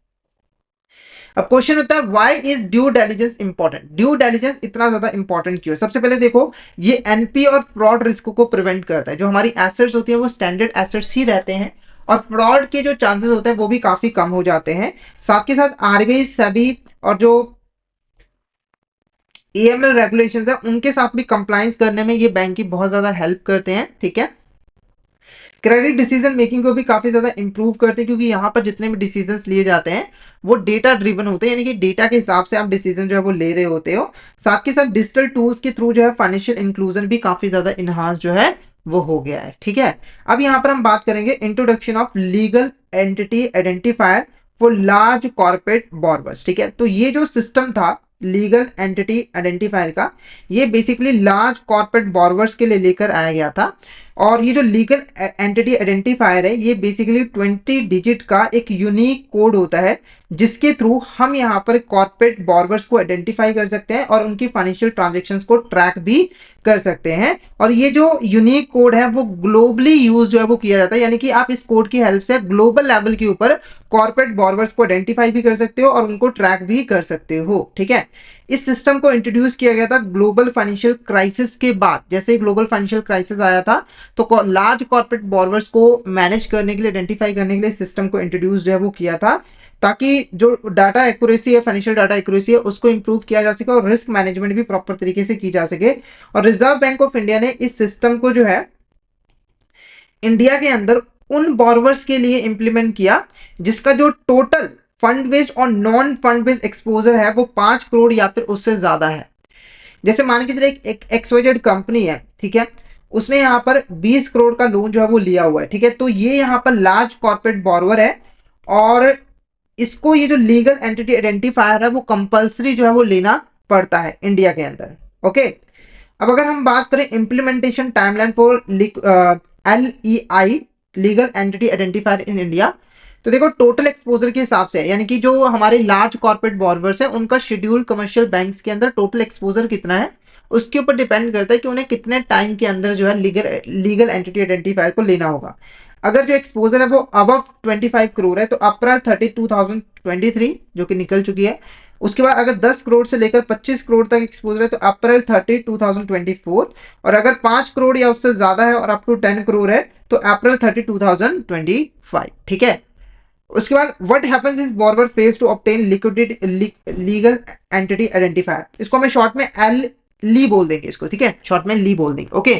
अब क्वेश्चन होता है why is due diligence important. Due diligence इतना ज्यादा इंपॉर्टेंट क्यों है। सबसे पहले देखो, ये NP और फ्रॉड रिस्क को प्रिवेंट करता है। जो हमारी एसेट्स होती है वो स्टैंडर्ड एसेट्स ही रहते हैं और फ्रॉड के जो चांसेस होते हैं वो भी काफी कम हो जाते हैं। साथ के साथ RBI, सेबी और जो AML रेगुलेशंस है उनके साथ भी कंप्लायंस करने में ये बैंक की बहुत ज्यादा हेल्प करते हैं, ठीक है। क्रेडिट डिसीजन मेकिंग को भी काफी ज्यादा इंप्रूव करते हैं, क्योंकि यहाँ पर जितने भी डिसीजंस लिए जाते हैं वो डेटा ड्रिवन होते हैं, यानी कि डेटा के हिसाब से आप डिसीजन जो है वो ले रहे होते हो। साथ के साथ डिजिटल टूल्स के थ्रू जो है फाइनेंशियल इंक्लूजन भी काफी ज्यादा इनहांस जो है वो हो गया है। ठीक है, अब यहाँ पर हम बात करेंगे introduction of legal entity identifier for large corporate borrowers. ठीक है, तो ये जो सिस्टम था लीगल एंटिटी आइडेंटिफायर का, ये बेसिकली लार्ज कॉर्पोरेट बॉर्बर्स के लिए लेकर आया गया था। और ये जो लीगल एंटिटी आइडेंटिफायर है, ये बेसिकली 20 डिजिट का एक यूनिक कोड होता है, जिसके थ्रू हम यहाँ पर कॉर्पोरेट बॉर्बर्स को आइडेंटिफाई कर सकते हैं और उनकी फाइनेंशियल ट्रांजैक्शंस को ट्रैक भी कर सकते हैं। और ये जो यूनिक कोड है वो ग्लोबली यूज जो है वो किया जाता है, यानी कि आप इस कोड की हेल्प से ग्लोबल लेवल के ऊपर कॉर्पोरेट बॉर्बर्स को आइडेंटिफाई भी कर सकते हो और उनको ट्रैक भी कर सकते हो। ठीक है, इस सिस्टम को इंट्रोड्यूस किया गया था ग्लोबल फाइनेंशियल क्राइसिस के बाद। जैसे ग्लोबल फाइनेंशियल क्राइसिस आया था तो लार्ज कॉर्पोरेट बॉर्बर्स को मैनेज करने के लिए, आइडेंटिफाई करने के लिए सिस्टम को इंट्रोड्यूस जो है वो किया था, ताकि जो डाटा एक्यूरेसी है, फाइनेंशियल डाटा एक्यूरेसी है, उसको इंप्रूव किया जा सके और रिस्क मैनेजमेंट भी प्रॉपर तरीके से की जा सके। और रिजर्व बैंक ऑफ इंडिया ने इस सिस्टम को जो है इंडिया के अंदर उन बॉर्बर्स के लिए इंप्लीमेंट किया जिसका जो टोटल फंड बेस्ड और नॉन फंड बेस्ड एक्सपोजर है वो 5 करोड़ या फिर उससे ज्यादा है। जैसे मान के चलिए एक एक्सवाइजेड कंपनी है, ठीक है, उसने यहाँ पर 20 करोड़ का लोन जो है वो लिया हुआ है। ठीक है, तो ये यहाँ पर लार्ज कॉर्पोरेट बॉर्बर है और इसको ये जो लीगल एंटिटी आइडेंटिफायर है वो कंपलसरी जो है वो लेना पड़ता है इंडिया के अंदर। ओके, अब अगर हम बात करें implementation timeline for LEI legal entity identifier in India, तो देखो टोटल एक्सपोजर के हिसाब से, यानी कि जो हमारे लार्ज कॉर्पोरेट बॉर्बर्स है उनका शेड्यूल्ड कमर्शियल बैंक्स के अंदर टोटल एक्सपोजर कितना है, उसके ऊपर डिपेंड करता है कि उन्हें कितने टाइम के अंदर जो है लीगल एंटिटी आइडेंटिफायर को लेना होगा। अगर जो एक्सपोजर है वो अबव 25 करोड़ है तो अप्रैल 30 2023 जो कि निकल चुकी है। उसके बाद अगर 10 करोड़ से लेकर 25 करोड़ तक एक्सपोजर है तो अप्रैल 30 2024। और अगर 5 करोड़ या उससे ज्यादा है और अप टू 10 करोड़ है तो अप्रैल 30 2025। ठीक है, उसके बाद what happens is borrower fails to obtain liquidity legal entity identifier, इसको हमें शॉर्ट में एल ली बोल देंगे इसको। ठीक है, शॉर्ट में ली बोल देंगे। ओके,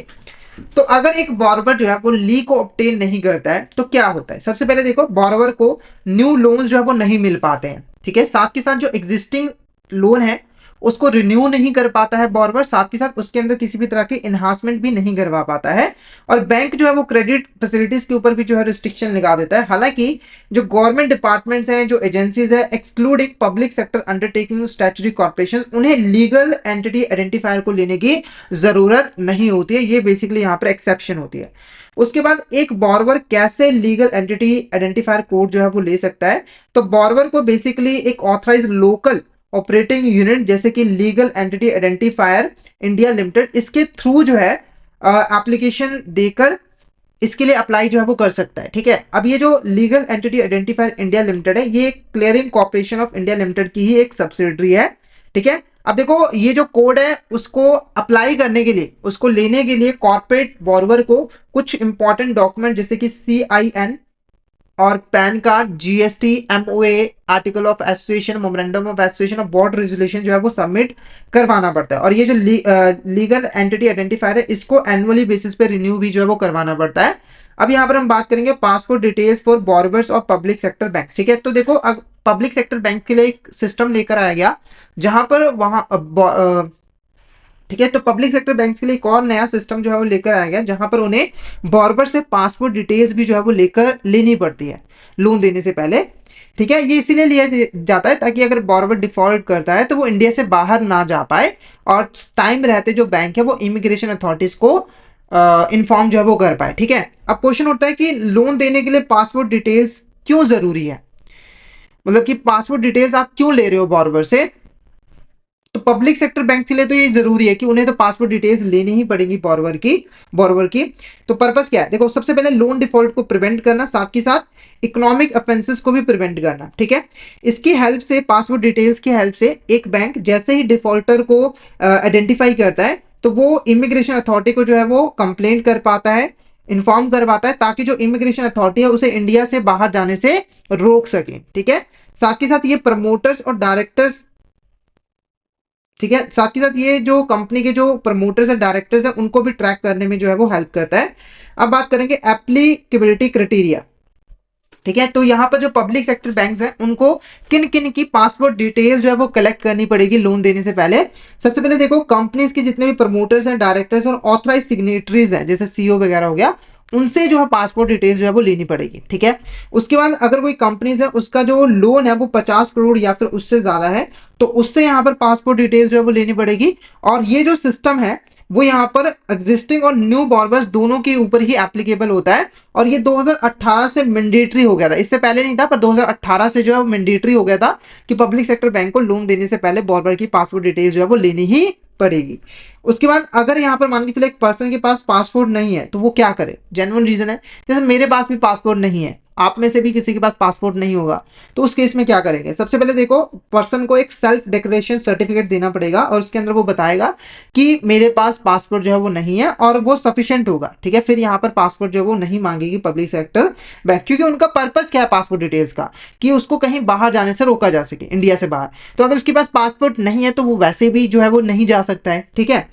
तो अगर एक बॉर्बर जो है वो ली को ऑब्टेन नहीं करता है तो क्या होता है, सबसे पहले देखो बॉर्बर को न्यू लोन जो है वो नहीं मिल पाते हैं। ठीक है, साथ के साथ जो एग्जिस्टिंग लोन है उसको रिन्यू नहीं कर पाता है बॉर्बर, साथ के साथ उसके अंदर किसी भी तरह के इन्हांसमेंट भी नहीं करवा पाता है। और बैंक जो है वो क्रेडिट फैसिलिटीज के ऊपर भी जो है रिस्ट्रिक्शन लगा देता है। हालांकि जो गवर्नमेंट डिपार्टमेंट्स हैं, जो एजेंसीज है, excluding public sector undertaking statutory corporation, उन्हें लीगल एंटिटी आइडेंटिफायर को लेने की जरूरत नहीं होती है। ये बेसिकली यहाँ पर एक्सेप्शन होती है। उसके बाद एक बॉर्बर कैसे लीगल एंटिटी आइडेंटिफायर कोड जो है वो ले सकता है, तो बॉर्बर को बेसिकली एक ऑथराइज लोकल ऑपरेटिंग यूनिट जैसे कि legal entity identifier India limited, इसके थ्रू जो है एप्लीकेशन देकर इसके लिए अप्लाई जो है वो कर सकता है। ठीक है, अब ये जो legal entity identifier India limited है ये clearing corporation of India limited की ही एक सब्सिडरी है। ठीक है, अब देखो ये जो कोड है उसको अप्लाई करने के लिए, उसको लेने के लिए कॉर्पोरेट बॉर्बर को कुछ इंपॉर्टेंट डॉक्यूमेंट जैसे कि CIN और PAN card, GST, MOA, article of association, memorandum of association और बोर्ड रेजोल्यूशन जो है वो सबमिट करवाना पड़ता है। और ये जो लीगल एंटिटी आइडेंटिफायर है इसको एनुअली बेसिस पे रिन्यू भी जो है वो करवाना पड़ता है। अब यहाँ पर हम बात करेंगे पासपोर्ट डिटेल्स फॉर बॉर्बर्स और पब्लिक सेक्टर बैंक। ठीक है, तो देखो पब्लिक सेक्टर बैंक के लिए एक सिस्टम लेकर आया गया जहां पर वहां ठीक है, तो पब्लिक सेक्टर बैंक के लिए एक और नया सिस्टम जो है वो लेकर आया गया जहां पर उन्हें बॉर्बर से पासपोर्ट डिटेल्स भी जो है वो लेकर लेनी पड़ती है लोन देने से पहले। ठीक है, ये इसीलिए लिया जाता है ताकि अगर बॉर्बर डिफॉल्ट करता है तो वो इंडिया से बाहर ना जा पाए और टाइम रहते जो बैंक है वो इमिग्रेशन अथॉरिटीज को इन्फॉर्म जो है वो कर पाए। ठीक है, अब क्वेश्चन उठता है कि लोन देने के लिए पासपोर्ट डिटेल्स क्यों जरूरी है, मतलब कि पासपोर्ट डिटेल्स आप क्यों ले रहे हो बॉर्बर से। तो पब्लिक सेक्टर बैंक के लिए तो ये जरूरी है कि उन्हें तो पासपोर्ट डिटेल्स लेनी ही पड़ेगी बॉर्बर की। तो पर्पस क्या है, देखो सबसे पहले लोन डिफॉल्ट को प्रिवेंट करना, साथ के साथ इकोनॉमिक ऑफेंसेस को भी प्रिवेंट करना। ठीक है, इसकी हेल्प से, पासपोर्ट डिटेल्स की हेल्प से एक बैंक जैसे ही डिफॉल्टर को आइडेंटिफाई करता है तो वो इमिग्रेशन अथॉरिटी को जो है वो कंप्लेंट कर पाता है, इन्फॉर्म करवाता है, ताकि जो इमिग्रेशन अथॉरिटी है उसे इंडिया से बाहर जाने से रोक सके। ठीक है, साथ के साथ ये प्रमोटर्स और डायरेक्टर्स, ठीक है, साथ ही साथ ये जो कंपनी के जो प्रमोटर्स हैं, डायरेक्टर्स हैं, उनको भी ट्रैक करने में जो है वो हेल्प करता है। अब बात करेंगे एप्लीकेबिलिटी क्राइटेरिया। ठीक है। तो यहाँ पर जो पब्लिक सेक्टर बैंक्स हैं उनको किन किन की पासपोर्ट डिटेल्स जो है वो कलेक्ट करनी पड़ेगी लोन देने से पहले। सबसे पहले देखो, कंपनीज के जितने भी प्रमोटर्स हैं, डायरेक्टर्स और ऑथराइज सिग्नेटरीज हैं, जैसे सीईओ वगैरह हो गया, उनसे जो है पासपोर्ट डिटेल्स जो है वो लेनी पड़ेगी। ठीक है। उसके बाद अगर कोई कंपनीज है उसका जो लोन है वो 50 करोड़ या फिर उससे ज्यादा है, तो उससे यहाँ पर पासपोर्ट डिटेल्स जो है वो लेनी पड़ेगी। और ये जो सिस्टम है वो यहाँ पर एग्जिस्टिंग और न्यू बॉर्बर्स दोनों के ऊपर ही एप्लीकेबल होता है। और ये 2018 से मैंडेटरी हो गया था, इससे पहले नहीं था, पर 2018 से जो है वो मैंडेटरी हो गया था कि पब्लिक सेक्टर बैंक को लोन देने से पहले बॉर्बर की पासपोर्ट डिटेल्स जो है वो लेनी ही पड़ेगी। उसके बाद अगर यहाँ पर मान के चले एक पर्सन के पास पासपोर्ट नहीं है तो वो क्या करे, जेन्युइन रीजन है, जैसे मेरे पास भी पासपोर्ट नहीं है, आप में से भी किसी के पास पासपोर्ट नहीं होगा, तो उस केस में क्या करेंगे? सबसे पहले देखो, पर्सन को एक सेल्फ डिक्लेरेशन सर्टिफिकेट देना पड़ेगा और उसके अंदर वो बताएगा कि मेरे पास पासपोर्ट जो है वो नहीं है, और वो सफिशिएंट होगा। ठीक है। फिर यहाँ पर पासपोर्ट जो है वो नहीं मांगेगी पब्लिक सेक्टर बैंक, क्योंकि उनका पर्पस क्या है पासपोर्ट डिटेल्स का, कि उसको कहीं बाहर जाने से रोका जा सके, इंडिया से बाहर। तो अगर उसके पास पासपोर्ट नहीं है तो वो वैसे भी जो है वो नहीं जा सकता है। ठीक है।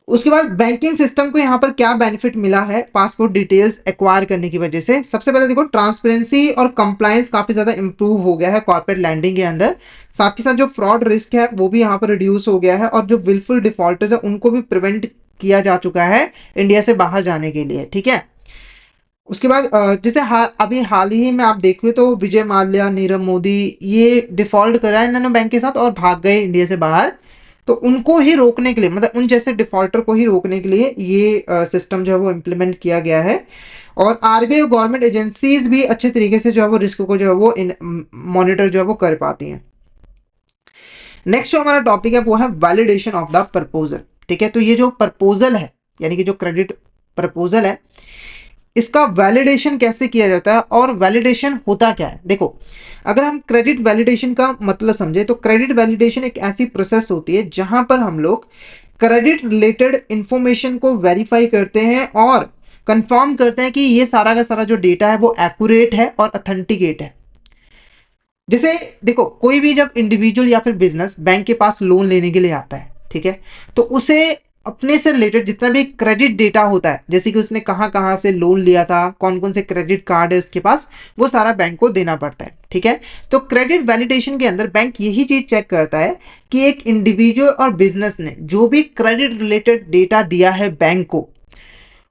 उसके बाद बैंकिंग सिस्टम को यहाँ पर क्या बेनिफिट मिला है पासपोर्ट डिटेल्स एक्वायर करने की वजह से? सबसे पहले देखो, ट्रांसपेरेंसी और कंप्लायंस काफी ज्यादा इंप्रूव हो गया है कॉर्पोरेट लैंडिंग के अंदर। साथ ही साथ जो फ्रॉड रिस्क है वो भी यहाँ पर रिड्यूस हो गया है, और जो विलफुल डिफॉल्टर्स है उनको भी प्रिवेंट किया जा चुका है इंडिया से बाहर जाने के लिए। ठीक है। उसके बाद जैसे अभी हाल ही में आप देखिए तो विजय माल्या, नीरव मोदी, ये डिफॉल्ट करा है इन्होंने बैंक के साथ और भाग गए इंडिया से बाहर। तो उनको ही रोकने के लिए, मतलब उन जैसे डिफॉल्टर को ही रोकने के लिए ये सिस्टम जो है वो इम्प्लीमेंट किया गया है। और आरबीआई और गवर्नमेंट एजेंसीज भी अच्छे तरीके से जो है वो रिस्क को जो है वो मॉनिटर जो है वो कर पाती हैं। नेक्स्ट जो हमारा टॉपिक है वो है वैलिडेशन ऑफ द प्रपोजल। ठीक है। तो ये जो प्रपोजल है, यानी कि जो क्रेडिट प्रपोजल है, इसका वैलिडेशन कैसे किया जाता है और वैलिडेशन होता क्या है? देखो, अगर हम क्रेडिट वैलिडेशन का मतलब समझे तो क्रेडिट वैलिडेशन एक ऐसी प्रोसेस होती है जहां पर हम लोग क्रेडिट रिलेटेड इंफॉर्मेशन को वेरीफाई करते हैं और कंफर्म करते हैं कि ये सारा का सारा जो डेटा है वो एक्यूरेट है और ऑथेंटिकेट है। जैसे देखो, कोई भी जब इंडिविजुअल या फिर बिजनेस बैंक के पास लोन लेने के लिए आता है, ठीक है, तो उसे अपने से रिलेटेड जितना भी क्रेडिट डेटा होता है, जैसे कि उसने कहाँ कहाँ से लोन लिया था, कौन कौन से क्रेडिट कार्ड है उसके पास, वो सारा बैंक को देना पड़ता है। ठीक है। तो क्रेडिट वैलिडेशन के अंदर बैंक यही चीज चेक करता है कि एक इंडिविजुअल और बिजनेस ने जो भी क्रेडिट रिलेटेड डेटा दिया है बैंक को,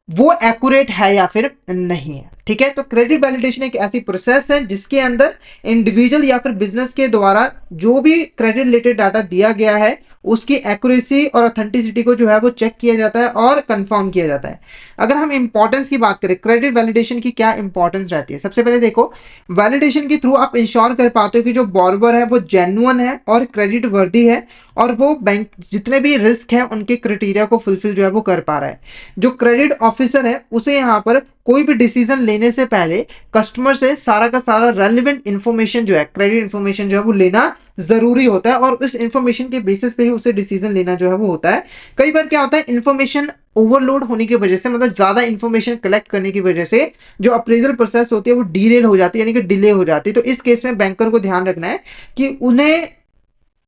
वो एक्यूरेट है या फिर नहीं है। ठीक है। तो क्रेडिट वैलिडेशन एक ऐसी प्रोसेस है जिसके अंदर इंडिविजुअल या फिर बिजनेस के द्वारा जो भी क्रेडिट रिलेटेड डाटा दिया गया है उसकी एक्यूरेसी और ऑथेंटिसिटी को जो है वो चेक किया जाता है और कंफर्म किया जाता है। अगर हम इंपॉर्टेंस की बात करें, क्रेडिट वैलिडेशन की क्या इंपॉर्टेंस रहती है? सबसे पहले देखो, वैलिडेशन के थ्रू आप इंश्योर कर पाते हो कि जो बॉर्बर है वो जेन्युइन है और क्रेडिट वर्दी है, और वो बैंक जितने भी रिस्क है उनके क्राइटेरिया को फुलफिल जो है वो कर पा रहा है। जो क्रेडिट ऑफिसर है उसे यहाँ पर कोई भी डिसीजन लेने से पहले कस्टमर से सारा का सारा रेलिवेंट इंफॉर्मेशन जो है, क्रेडिट इंफॉर्मेशन जो है वो लेना जरूरी होता है, और उस इंफॉर्मेशन के बेसिस पे ही उसे डिसीजन लेना जो है वो होता है। कई बार क्या होता है, इंफॉर्मेशन ओवरलोड होने की वजह से, मतलब ज्यादा इंफॉर्मेशन कलेक्ट करने की वजह से जो अप्रेजल प्रोसेस होती है वो डीरेल हो जाती है, यानी कि डिले हो जाती है। तो इस केस में बैंकर को ध्यान रखना है कि उन्हें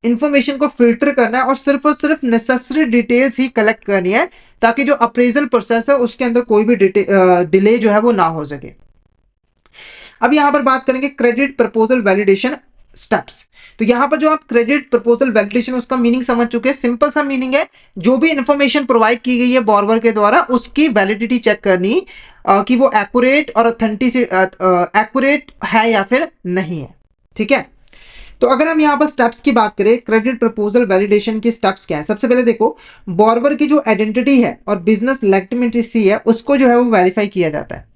इंफॉर्मेशन को फिल्टर करना है और सिर्फ नेसेसरी डिटेल्स ही कलेक्ट करनी है, ताकि जो अप्रेजल प्रोसेस है उसके अंदर कोई भी डिले जो है वो ना हो सके। अब यहां पर बात करेंगे क्रेडिट प्रपोजल वैलिडेशन स्टेप्स। तो यहां पर जो आप क्रेडिट प्रपोजल वैलिडेशन, उसका मीनिंग समझ चुके हैं। सिंपल सा मीनिंग है, जो भी इंफॉर्मेशन प्रोवाइड की गई है बोरोवर के द्वारा उसकी वैलिडिटी चेक करनी कि वो एक्यूरेट और एक्यूरेट है या फिर नहीं है। ठीक है। तो अगर हम यहाँ पर स्टेप्स की बात करें, क्रेडिट प्रपोजल वैलिडेशन के स्टेप्स क्या है? सबसे पहले देखो, बोरोवर की जो आइडेंटिटी है और बिजनेस लेजिटिमेसी है उसको जो है वो वेरीफाई किया जाता है।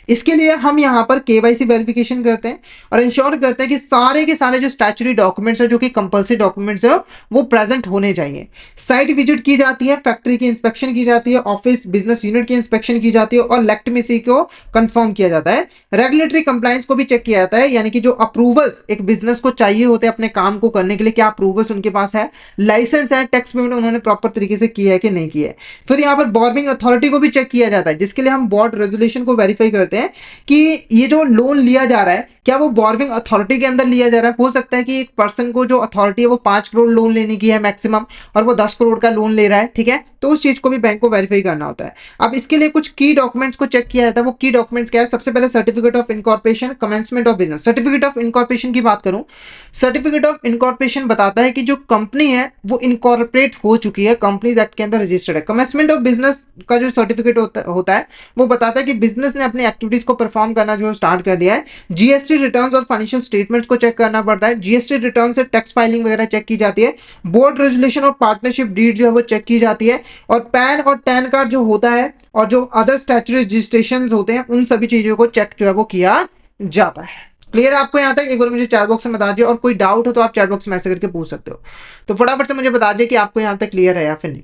इसके लिए हम यहाँ पर केवाईसी वेरिफिकेशन करते हैं और इंश्योर करते हैं कि सारे के सारे जो स्टैच्यूटरी डॉक्यूमेंट्स है, जो कि कंपल्सरी डॉक्यूमेंट्स है, वो प्रेजेंट होने चाहिए। साइट विजिट की जाती है, फैक्ट्री की इंस्पेक्शन की जाती है, ऑफिस बिजनेस यूनिट की इंस्पेक्शन की जाती है और लेजिटिमेसी को कंफर्म किया जाता है। रेगुलेटरी कंप्लायंस को भी चेक किया जाता है, यानी कि जो अप्रूवल्स एक बिजनेस को चाहिए होते हैं अपने काम को करने के लिए, क्या अप्रूवल्स उनके पास है, लाइसेंस है, टैक्स पेमेंट उन्होंने प्रॉपर तरीके से किया है कि नहीं किया है। फिर यहाँ पर बोर्डिंग अथॉरिटी को भी चेक किया जाता है, जिसके लिए हम बोर्ड रेजोल्यूशन को वेरीफाई वेरीफाई करते हैं कि ये जो लोन लिया जा रहा है क्या वो बोरोविंग अथॉरिटी के अंदर लिया जा रहा है। हो सकता है कि एक पर्सन को जो अथॉरिटी है वो 5 करोड़ लोन लेने की है मैक्सिमम, और वो 10 करोड़ का लोन ले रहा है, ठीक है, तो उस चीज को भी बैंक को वेरीफाई करना होता है। अब इसके लिए कुछ की डॉक्यूमेंट्स को चेक किया जाता है। वो की डॉक्यूमेंट्स क्या है? सबसे पहले certificate of incorporation, commencement of business. Certificate of incorporation की बात करूं, सर्टिफिकेट ऑफ इनकॉर्पोरेशन बताता है कि जो कंपनी है वो इनकॉर्पोरेट हो चुकी है, कंपनीज एक्ट के अंदर रजिस्टर्ड है। कमेंसमेंट ऑफ बिजनेस का जो सर्टिफिकेट होता है वो बताता है कि बिजनेस ने अपनी एक्टिविटीज को परफॉर्म करना जो स्टार्ट कर दिया है। जीएसटी रिटर्न्स और फाइनेंशियल स्टेटमेंट्स को चेक करना पड़ता है। जीएसटी रिटर्न से टैक्स फाइलिंग वगैरह चेक की जाती है। बोर्ड रेजोल्यूशन और पार्टनरशिप डीड जो है वो चेक की जाती है। और पैन और टैन कार्ड जो होता है और जो अदर स्टैट्यूटरी रजिस्ट्रेशन होते हैं उन सभी चीजों को चेक जो है वो किया जाता है। क्लियर है आपको यहाँ तक? एक बार मुझे चैट बॉक्स में बता दीजिए, और कोई डाउट हो तो आप चैट बॉक्स में मैसेज करके पूछ सकते हो। तो फटाफट से मुझे बता दीजिए कि आपको यहाँ तक क्लियर है या फिर नहीं।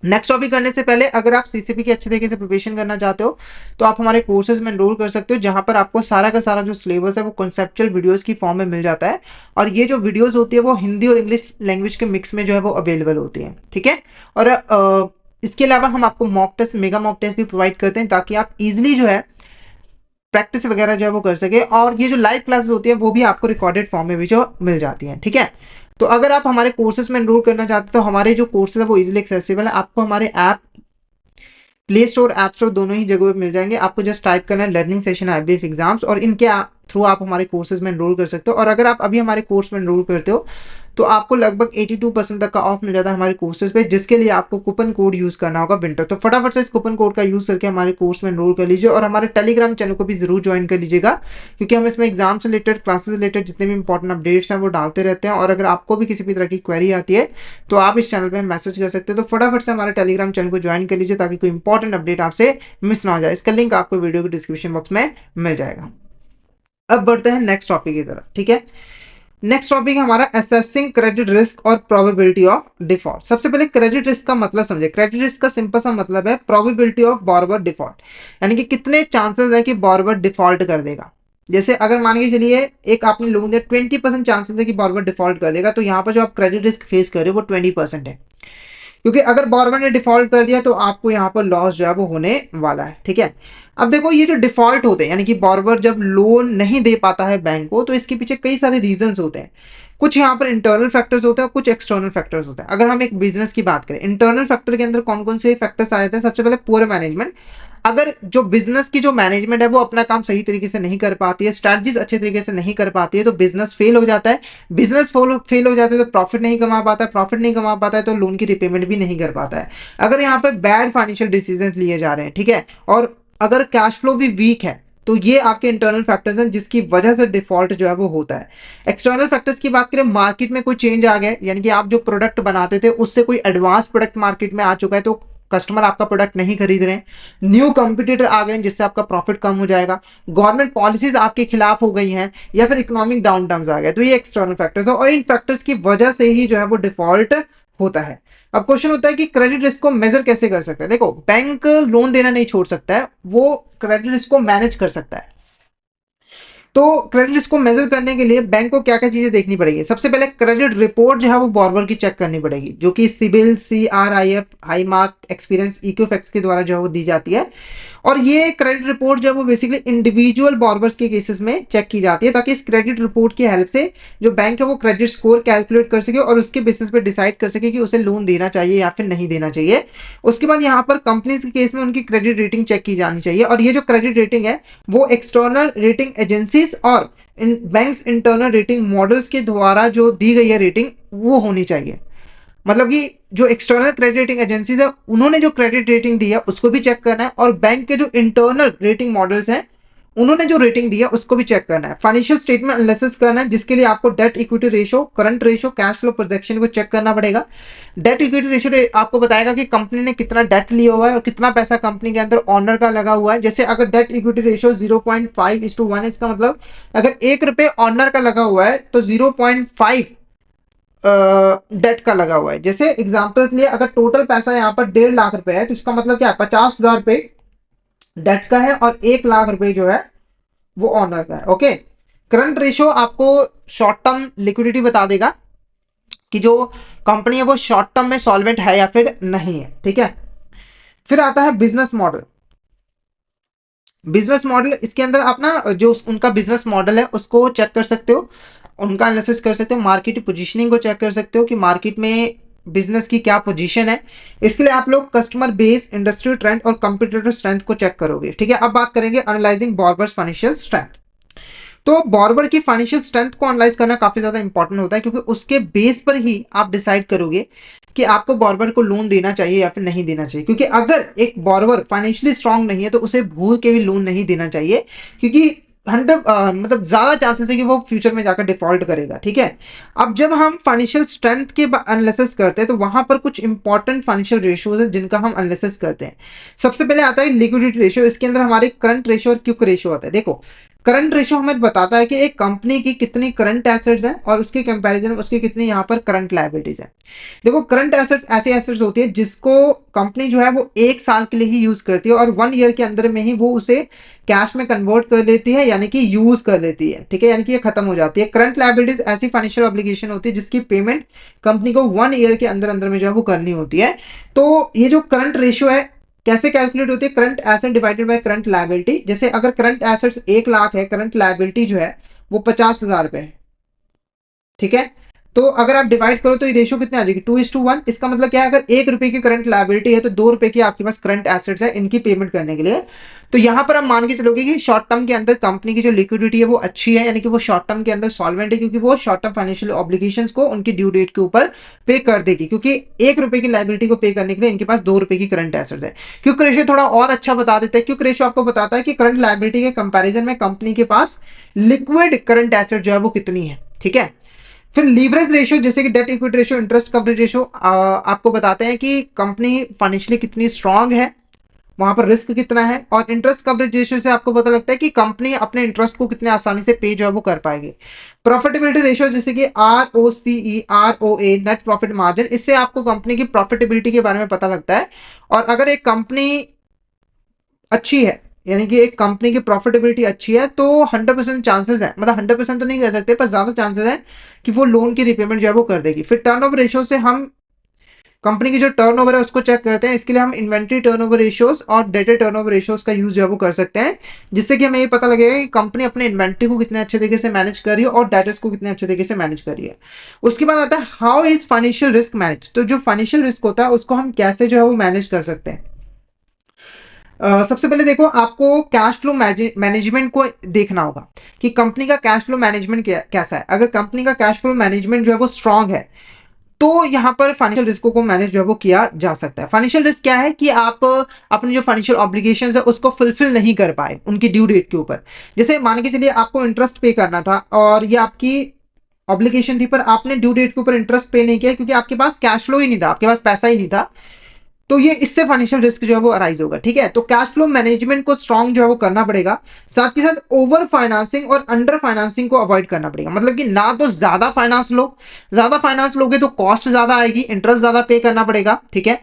नेक्स्ट टॉपिक करने से पहले अगर आप सीसीपी की अच्छे तरीके से प्रिपरेशन करना चाहते हो तो आप हमारे कोर्सेज में एनरोल कर सकते हो, जहां पर आपको सारा का सारा जो सिलेबस है वो कॉन्सेप्चुअल वीडियोस की फॉर्म में मिल जाता है। और ये जो वीडियोस होती है वो हिंदी और इंग्लिश लैंग्वेज के मिक्स में जो है वो अवेलेबल होती है, ठीक है। और इसके अलावा हम आपको mock test, mega mock test भी प्रोवाइड करते हैं ताकि आप इजिली जो है प्रैक्टिस वगैरह जो है वो कर सके। और ये जो लाइव क्लासेस होती है वो भी आपको रिकॉर्डेड फॉर्म में भी जो मिल जाती हैं, ठीक है। तो अगर आप हमारे कोर्सेज में एनरोल करना चाहते हैं तो हमारे जो कोर्सेज है वो इजीली एक्सेसिबल है। आपको हमारे app play store, app store दोनों ही जगहों पे मिल जाएंगे। आपको जस्ट टाइप करना है लर्निंग सेशन आईबीएफ एग्जाम्स, और इनके थ्रू आप हमारे कोर्सेज में एनरोल कर सकते हो। और अगर आप अभी हमारे कोर्स में एनरोल करते हो तो आपको लगभग 82% तक का ऑफ मिल जाता है हमारे कोर्सेज पे, जिसके लिए आपको कूपन कोड यूज करना होगा विंटर। तो फटाफट से इस कूपन कोड का यूज करके हमारे कोर्स में एनरोल कर लीजिए, और हमारे टेलीग्राम चैनल को भी जरूर ज्वाइन कर लीजिएगा, क्योंकि हम इसमें एग्जाम से रिलेटेड, क्लासेस से रिलेटेड जितने भी इंपॉर्टेंट अपडेट्स हैं वो डालते रहते हैं। और अगर आपको भी किसी भी तरह की क्वेरी आती है तो आप इस चैनल पर मैसेज कर सकते हो। तो फटाफट से हमारे टेलीग्राम चैनल को ज्वाइन कर लीजिए ताकि कोई इंपॉर्टेंट अपडेट आपसे मिस ना हो जाए। इसका लिंक आपको वीडियो के डिस्क्रिप्शन बॉक्स में मिल जाएगा। अब बढ़ते हैं नेक्स्ट टॉपिक की तरफ, ठीक है। नेक्स्ट टॉपिक है हमारा असेसिंग क्रेडिट रिस्क और प्रोबेबिलिटी ऑफ डिफॉल्ट। सबसे पहले क्रेडिट रिस्क का मतलब समझे। क्रेडिट रिस्क का सिंपल सा मतलब है प्रोबेबिलिटी ऑफ बोरोवर डिफॉल्ट, यानी कि कितने चांसेस है कि बोरोवर डिफॉल्ट कर देगा। जैसे अगर मान के चलिए एक आपने लोन दिया, 20% चांसेस है कि बोरोवर डिफॉल्ट कर देगा, तो यहाँ पर जो आप क्रेडिट रिस्क फेस कर रहे हो वो 20% है, क्योंकि अगर बोरोवर ने डिफॉल्ट कर दिया तो आपको यहाँ पर लॉस जो है वो होने वाला है, ठीक है। अब देखो ये जो डिफॉल्ट होते हैं, यानी कि बोरोवर जब लोन नहीं दे पाता है बैंक को, तो इसके पीछे कई सारे रीजंस होते हैं। कुछ यहाँ पर इंटरनल फैक्टर्स होते हैं, कुछ एक्सटर्नल फैक्टर्स होते हैं। अगर हम एक बिजनेस की बात करें, इंटरनल फैक्टर के अंदर कौन कौन से फैक्टर्स आ जाते हैं? सबसे पहले पुअर मैनेजमेंट। अगर जो बिजनेस की जो मैनेजमेंट है वो अपना काम सही तरीके से नहीं कर पाती है, स्ट्रैटेजीज अच्छे तरीके से नहीं कर पाती है, तो बिजनेस फेल हो जाता है। बिजनेस फेल हो जाता है तो प्रॉफिट नहीं कमा पाता है, प्रॉफिट नहीं कमा पाता है तो लोन की रिपेमेंट भी नहीं कर पाता है। अगर यहाँ पे बैड फाइनेंशियल डिसीजन लिए जा रहे हैं, ठीक है, और अगर कैश फ्लो भी वीक है, तो ये आपके इंटरनल फैक्टर्स हैं जिसकी वजह से डिफॉल्ट जो है वो होता है। एक्सटर्नल फैक्टर्स की बात करें, मार्केट में कोई चेंज आ गया, यानी कि आप जो प्रोडक्ट बनाते थे उससे कोई एडवांस प्रोडक्ट मार्केट में आ चुका है तो कस्टमर आपका प्रोडक्ट नहीं खरीद रहे हैं। न्यू कंपटीटर आ गए जिससे आपका प्रॉफिट कम हो जाएगा। गवर्नमेंट पॉलिसीज आपके खिलाफ हो गई हैं, या फिर इकोनॉमिक डाउन टाउन आ गए, तो ये एक्सटर्नल फैक्टर्स है, और इन फैक्टर्स की वजह से ही जो है वो डिफॉल्ट होता है। अब क्वेश्चन होता है कि क्रेडिट रिस्क को मेजर कैसे कर सकता है। देखो, बैंक लोन देना नहीं छोड़ सकता है, वो क्रेडिट रिस्क को मैनेज कर सकता है। तो क्रेडिट रिस्क को मेजर करने के लिए बैंक को क्या क्या चीजें देखनी पड़ेगी? सबसे पहले क्रेडिट रिपोर्ट जो है वो बोरोवर की चेक करनी पड़ेगी, जो कि CIBIL, CRIF, high mark, experience, Equifax के द्वारा जो है वो दी जाती है। और ये क्रेडिट रिपोर्ट जो है वो बेसिकली इंडिविजुअल बोरोवर्स के केसेस में चेक की जाती है, ताकि इस क्रेडिट रिपोर्ट की हेल्प से जो बैंक है वो क्रेडिट स्कोर कैलकुलेट कर सके और उसके बेसिस पे डिसाइड कर सके कि उसे लोन देना चाहिए या फिर नहीं देना चाहिए। उसके बाद यहाँ पर कंपनीज के केस में उनकी क्रेडिट रेटिंग चेक की जानी चाहिए, और ये जो क्रेडिट रेटिंग है वो एक्सटर्नल रेटिंग एजेंसीज और बैंक्स इंटरनल रेटिंग मॉडल्स के द्वारा जो दी गई है रेटिंग वो होनी चाहिए। मतलब कि जो एक्सटर्नल क्रेडिट रेटिंग एजेंसीज है उन्होंने जो क्रेडिट रेटिंग दी है उसको भी चेक करना है, और बैंक के जो इंटरनल रेटिंग मॉडल्स हैं उन्होंने जो रेटिंग दी है उसको भी चेक करना है। फाइनेंशियल स्टेटमेंट एनालिसिस करना है, जिसके लिए आपको debt equity ratio, current ratio, cash flow projection को चेक करना पड़ेगा। डेट इक्विटी रेशो आपको बताएगा कि कंपनी ने कितना डेट लिया हुआ है और कितना पैसा कंपनी के अंदर ऑनर का लगा हुआ है। जैसे अगर डेट इक्विटी रेशो 0.5:1, इसका मतलब अगर ₹1 ऑनर का लगा हुआ है तो 0.5 डेट का लगा हुआ है। जैसे एग्जांपल के लिए अगर टोटल पैसा यहाँ पर ₹1.5 है तो इसका मतलब क्या है, ₹50,000 डेट का है और ₹1,00,000 जो है वो ऑनर का है। ओके, करंट रेशियो आपको शॉर्ट टर्म लिक्विडिटी बता देगा कि जो कंपनी है वो शॉर्ट टर्म में सॉल्वेंट है या फिर नहीं है, ठीक है। फिर आता है बिजनेस मॉडल। बिजनेस मॉडल, इसके अंदर आप ना जो उनका बिजनेस मॉडल है उसको चेक कर सकते हो, उनका एनालिसिस कर सकते हो, मार्केट पोजीशनिंग को चेक कर सकते हो कि मार्केट में बिजनेस की क्या पोजीशन है। इसके लिए आप लोग कस्टमर बेस, इंडस्ट्री ट्रेंड और कंपटीटर स्ट्रेंथ को चेक करोगे। ठीक है, अब बात करेंगे एनालाइजिंग बॉर्बर्स फाइनेंशियल स्ट्रेंथ। तो बॉर्बर की फाइनेंशियल स्ट्रेंथ को एनालाइज करना काफी ज्यादा इंपॉर्टेंट होता है, क्योंकि उसके बेस पर ही आप डिसाइड करोगे कि आपको बॉर्बर को लोन देना चाहिए या फिर नहीं देना चाहिए। क्योंकि अगर एक बॉर्बर फाइनेंशियली स्ट्रांग नहीं है तो उसे भूल के भी लोन नहीं देना चाहिए, क्योंकि 100 मतलब ज्यादा चांसेस है कि वो फ्यूचर में जाकर डिफॉल्ट करेगा। ठीक है, अब जब हम फाइनेंशियल स्ट्रेंथ के एनालिसिस करते हैं तो वहां पर कुछ इंपॉर्टेंट फाइनेंशियल रेशियोज है जिनका हम एनालिसिस करते हैं। सबसे पहले आता है लिक्विडिटी रेशियो। इसके अंदर हमारे करंट रेशियो और क्विक रेशियो आता है। देखो, करंट रेशियो हमें बताता है कि एक कंपनी की कितनी करंट एसेट्स हैं और उसके कंपैरिजन में उसकी कितनी यहाँ पर करंट लायबिलिटीज है। देखो, करंट एसेट्स ऐसी एसेट्स होती है जिसको कंपनी जो है वो 1 साल के लिए ही यूज करती है और 1 ईयर के अंदर में ही वो उसे कैश में कन्वर्ट कर लेती है, यानी कि यूज कर लेती है। ठीक है, यानी कि ये खत्म हो जाती है। करंट लायबिलिटीज ऐसी फाइनेंशियल ऑब्लिगेशन होती है जिसकी पेमेंट कंपनी को 1 ईयर के अंदर अंदर में जो है वो करनी होती है। तो ये जो करंट रेशियो है कैसे कैलकुलेट होती है? Current asset divided by current liability. जैसे अगर करंट एसेट्स 1 लाख है, करंट लायबिलिटी जो है वो 50,000 रुपए है। ठीक है, तो अगर आप डिवाइड करो तो ये रेशियो कितने आ जाएगी? 2:1। इसका मतलब क्या है? अगर 1 रुपए की करंट लायबिलिटी है तो 2 रुपए की आपके पास करंट एसेट्स है इनकी पेमेंट करने के लिए। तो यहां पर आप मान के चलोगे कि शॉर्ट टर्म के अंदर कंपनी की जो लिक्विडिटी है वो अच्छी है, यानी कि वो शॉर्ट टर्म के अंदर सॉल्वेंट है, क्योंकि वो शॉर्ट टर्म फाइनेंशियल ऑब्लिगेशंस को उनकी ड्यू डेट के ऊपर पे कर देगी, क्योंकि 1 रुपए की लायबिलिटी को पे करने के लिए इनके पास 2 रुपए की करंट एसेट्स है। क्विक रेशियो थोड़ा और अच्छा बता देता है। क्विक रेशियो आपको बताता है कि करंट लायबिलिटी के कंपेरिजन में कंपनी के पास लिक्विड करंट एसेट जो है वो कितनी है। ठीक है, फिर लीवरेज रेशियो जैसे कि debt equity ratio, interest coverage ratio आपको बताते हैं कि कंपनी फाइनेंशियली कितनी स्ट्रांग है, वहां पर रिस्क कितना है। और इंटरेस्ट कवरेज रेशियो से आपको पता लगता है कि कंपनी अपने इंटरेस्ट को कितने आसानी से पे जो है वो कर पाएगी। प्रॉफिटेबिलिटी रेशियो जैसे कि ROCE, ROA, net profit margin, इससे आपको कंपनी की प्रॉफिटेबिलिटी के बारे में पता लगता है। और अगर एक कंपनी अच्छी है, यानी कि एक कंपनी की प्रॉफिटेबिलिटी अच्छी है, तो 100% चांसेस है, मतलब 100% तो नहीं कह सकते पर ज्यादा चांसेस है कि वो लोन की रिपेमेंट जो है वो कर देगी। फिर टर्नओवर रेशियो से हम कंपनी की जो टर्नओवर है उसको चेक करते हैं। इसके लिए हम इन्वेंट्री टर्नओवर रेशियोज और डेटर टर्नओवर रेशियोज का यूज जो है वो कर सकते हैं, जिससे कि हमें ये पता लगेगा कि कंपनी अपने इन्वेंट्री को कितने अच्छे तरीके से मैनेज कर रही है और डेटर्स को कितने अच्छे तरीके से मैनेज कर रही है। उसके बाद आता है how is financial risk manage. तो जो फाइनेंशियल रिस्क होता है उसको हम कैसे जो है वो मैनेज कर सकते हैं। सबसे पहले देखो, आपको कैश फ्लो मैनेजमेंट को देखना होगा कि कंपनी का कैश फ्लो मैनेजमेंट कैसा है। अगर कंपनी का कैश फ्लो मैनेजमेंट जो है वो स्ट्रांग है तो यहाँ पर फाइनेंशियल रिस्क को मैनेज जो है वो किया जा सकता है। फाइनेंशियल रिस्क क्या है कि आप अपनी जो फाइनेंशियल ऑब्लिगेशंस है उसको फुलफिल नहीं कर पाए उनकी ड्यू डेट के ऊपर। जैसे मान के चलिए आपको इंटरेस्ट पे करना था और ये आपकी ऑब्लिगेशन थी, पर आपने ड्यू डेट के ऊपर इंटरेस्ट पे नहीं किया क्योंकि आपके पास कैश फ्लो ही नहीं था, आपके पास पैसा ही नहीं था। तो ये इससे फाइनेंशियल रिस्क जो है वो अराइज होगा। ठीक है, तो कैश फ्लो मैनेजमेंट को स्ट्रांग जो है वो करना पड़ेगा। साथ के साथ ओवर फाइनेंसिंग और अंडर फाइनेंसिंग को अवॉइड करना पड़ेगा। मतलब कि ना तो ज्यादा फाइनेंस लो, ज्यादा फाइनेंस लोगे तो कॉस्ट ज्यादा आएगी, इंटरेस्ट ज्यादा पे करना पड़ेगा। ठीक है,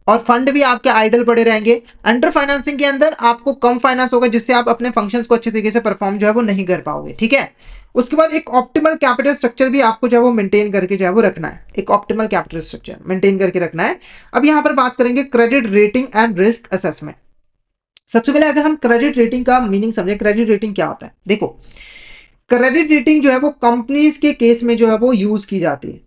और फंड भी आपके आइडल पड़े रहेंगे। अंडर फाइनेंसिंग के अंदर आपको कम फाइनेंस होगा जिससे आप अपने फंक्शंस को अच्छे तरीके से परफॉर्म जो है वो नहीं कर पाओगे। ठीक है, उसके बाद एक ऑप्टिमल कैपिटल स्ट्रक्चर भी आपको जो है वो मेंटेन करके जो है वो रखना है। एक ऑप्टिमल कैपिटल स्ट्रक्चर मेंटेन करके रखना है। अब यहां पर बात करेंगे credit rating and risk assessment. सबसे पहले अगर हम क्रेडिट रेटिंग का मीनिंग समझे, क्रेडिट रेटिंग क्या होता है? देखो, क्रेडिट रेटिंग जो है वो कंपनीज के केस में जो है वो यूज की जाती है।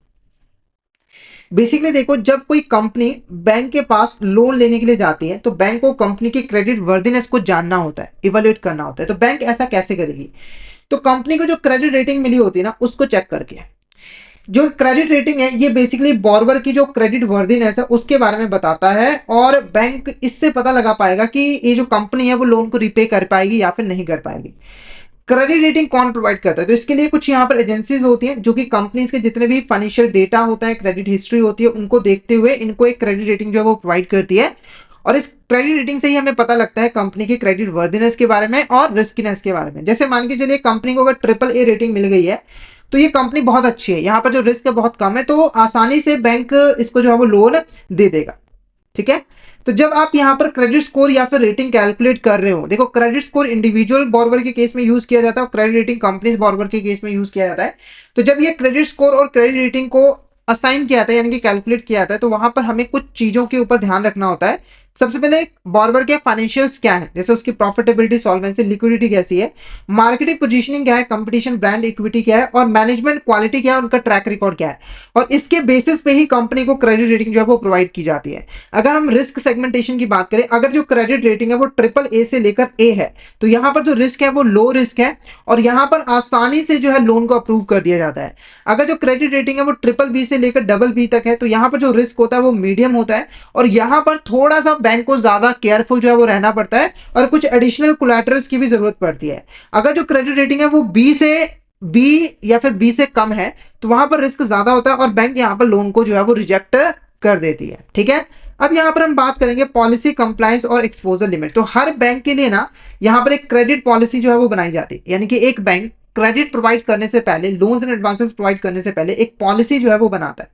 बेसिकली देखो, जब कोई कंपनी बैंक के पास लोन लेने के लिए जाती है तो बैंक को कंपनी की क्रेडिट वर्दीनेस को जानना होता है, इवेल्युएट करना होता है। तो बैंक ऐसा कैसे करेगी? तो कंपनी को जो क्रेडिट रेटिंग मिली होती है ना उसको चेक करके, जो क्रेडिट रेटिंग है ये बेसिकली बॉर्वर की जो क्रेडिट वर्दीनेस है उसके बारे में बताता है, और बैंक इससे पता लगा पाएगा कि ये जो कंपनी है वो लोन को रिपे कर पाएगी या फिर नहीं कर पाएगी। क्रेडिट रेटिंग कौन प्रोवाइड करता है? तो इसके लिए कुछ यहाँ पर एजेंसीज होती हैं जो कि कंपनीज के जितने भी फाइनेंशियल डेटा होता है, क्रेडिट हिस्ट्री होती है, उनको देखते हुए इनको एक क्रेडिट रेटिंग जो है वो प्रोवाइड करती है। और इस क्रेडिट रेटिंग से ही हमें पता लगता है कंपनी की क्रेडिट वर्दीनेस के बारे में और रिस्कीनेस के बारे में। जैसे मान के चलिए कंपनी को अगर AAA रेटिंग मिल गई है तो ये कंपनी बहुत अच्छी है, यहाँ पर जो रिस्क है बहुत कम है, तो आसानी से बैंक इसको जो है वो लोन दे देगा। ठीक है, तो जब आप यहाँ पर क्रेडिट स्कोर या फिर रेटिंग कैलकुलेट कर रहे हो, देखो क्रेडिट स्कोर इंडिविजुअल बोरोवर के केस में यूज किया जाता है और क्रेडिट रेटिंग कंपनीज बोरोवर के केस में यूज किया जाता है। तो जब ये क्रेडिट स्कोर और क्रेडिट रेटिंग को असाइन किया जाता है यानी कि कैलकुलेट किया जाता है, तो वहां पर हमें कुछ चीजों के ऊपर ध्यान रखना होता है। सबसे पहले बॉर्बर के फाइनेंशियल्स क्या है, जैसे उसकी प्रॉफिटेबिलिटी, सॉल्वेंसी, लिक्विडिटी कैसी है, मार्केटिंग पोजीशनिंग क्या है, कंपटीशन, ब्रांड इक्विटी क्या है, और मैनेजमेंट क्वालिटी क्या है, उनका ट्रैक रिकॉर्ड क्या है। और इसके बेसिस पे ही कंपनी को क्रेडिट रेटिंग जो है वो प्रोवाइड की जाती है। अगर हम रिस्क सेगमेंटेशन की बात करें, अगर जो क्रेडिट रेटिंग है वो ट्रिपल ए से लेकर ए है, तो यहाँ पर जो रिस्क है वो लो रिस्क है और यहाँ पर आसानी से जो है लोन को अप्रूव कर दिया जाता है। अगर जो क्रेडिट रेटिंग है वो ट्रिपल बी से लेकर डबल बी तक है, तो यहाँ पर जो रिस्क होता है वो मीडियम होता है और यहाँ पर थोड़ा सा बैंक को ज्यादा केयरफुल जो है वो रहना पड़ता है और कुछ एडिशनल कोलैटरल्स की भी जरूरत पड़ती है। अगर जो क्रेडिट रेटिंग है वो बी या फिर बी से कम है, तो वहां पर रिस्क ज्यादा होता है और बैंक यहाँ पर लोन को जो है वो रिजेक्ट कर देती है। ठीक है, अब यहाँ पर हम बात करेंगे पॉलिसी, कंप्लायंस और एक्सपोजर लिमिट। तो हर बैंक के लिए ना यहाँ पर एक क्रेडिट पॉलिसी जो है वो बनाई जाती है, यानी कि एक बैंक क्रेडिट प्रोवाइड करने से पहले, लोन्स एंड एडवांसेस प्रोवाइड करने से पहले एक पॉलिसी जो है वो बनाता है।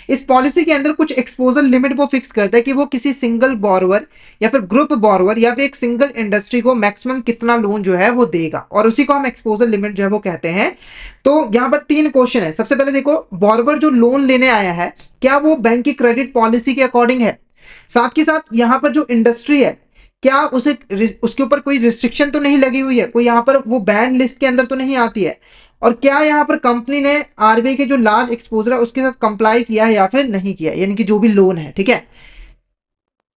इस पॉलिसी के अंदर कुछ एक्सपोजर लिमिट वो फिक्स करता है कि वो किसी सिंगल बोरोवर या फिर ग्रुप बोरोवर या फिर एक सिंगल इंडस्ट्री को मैक्सिमम कितना लोन जो है वो देगा, और उसी को हम एक्सपोजर लिमिट जो है वो कहते हैं। तो यहाँ पर 3 क्वेश्चन है। सबसे पहले देखो, बोरोवर जो लोन लेने आया है क्या वो बैंक की क्रेडिट पॉलिसी के अकॉर्डिंग है, साथ के साथ यहाँ पर जो इंडस्ट्री है क्या उसे उसके ऊपर कोई रिस्ट्रिक्शन तो नहीं लगी हुई है, कोई यहाँ पर वो बैन लिस्ट के अंदर तो नहीं आती है, और क्या यहाँ पर कंपनी ने आरबीआई के जो लार्ज एक्सपोजर है उसके साथ कंप्लाई किया है या फिर नहीं किया, यानी कि जो भी लोन है। ठीक है,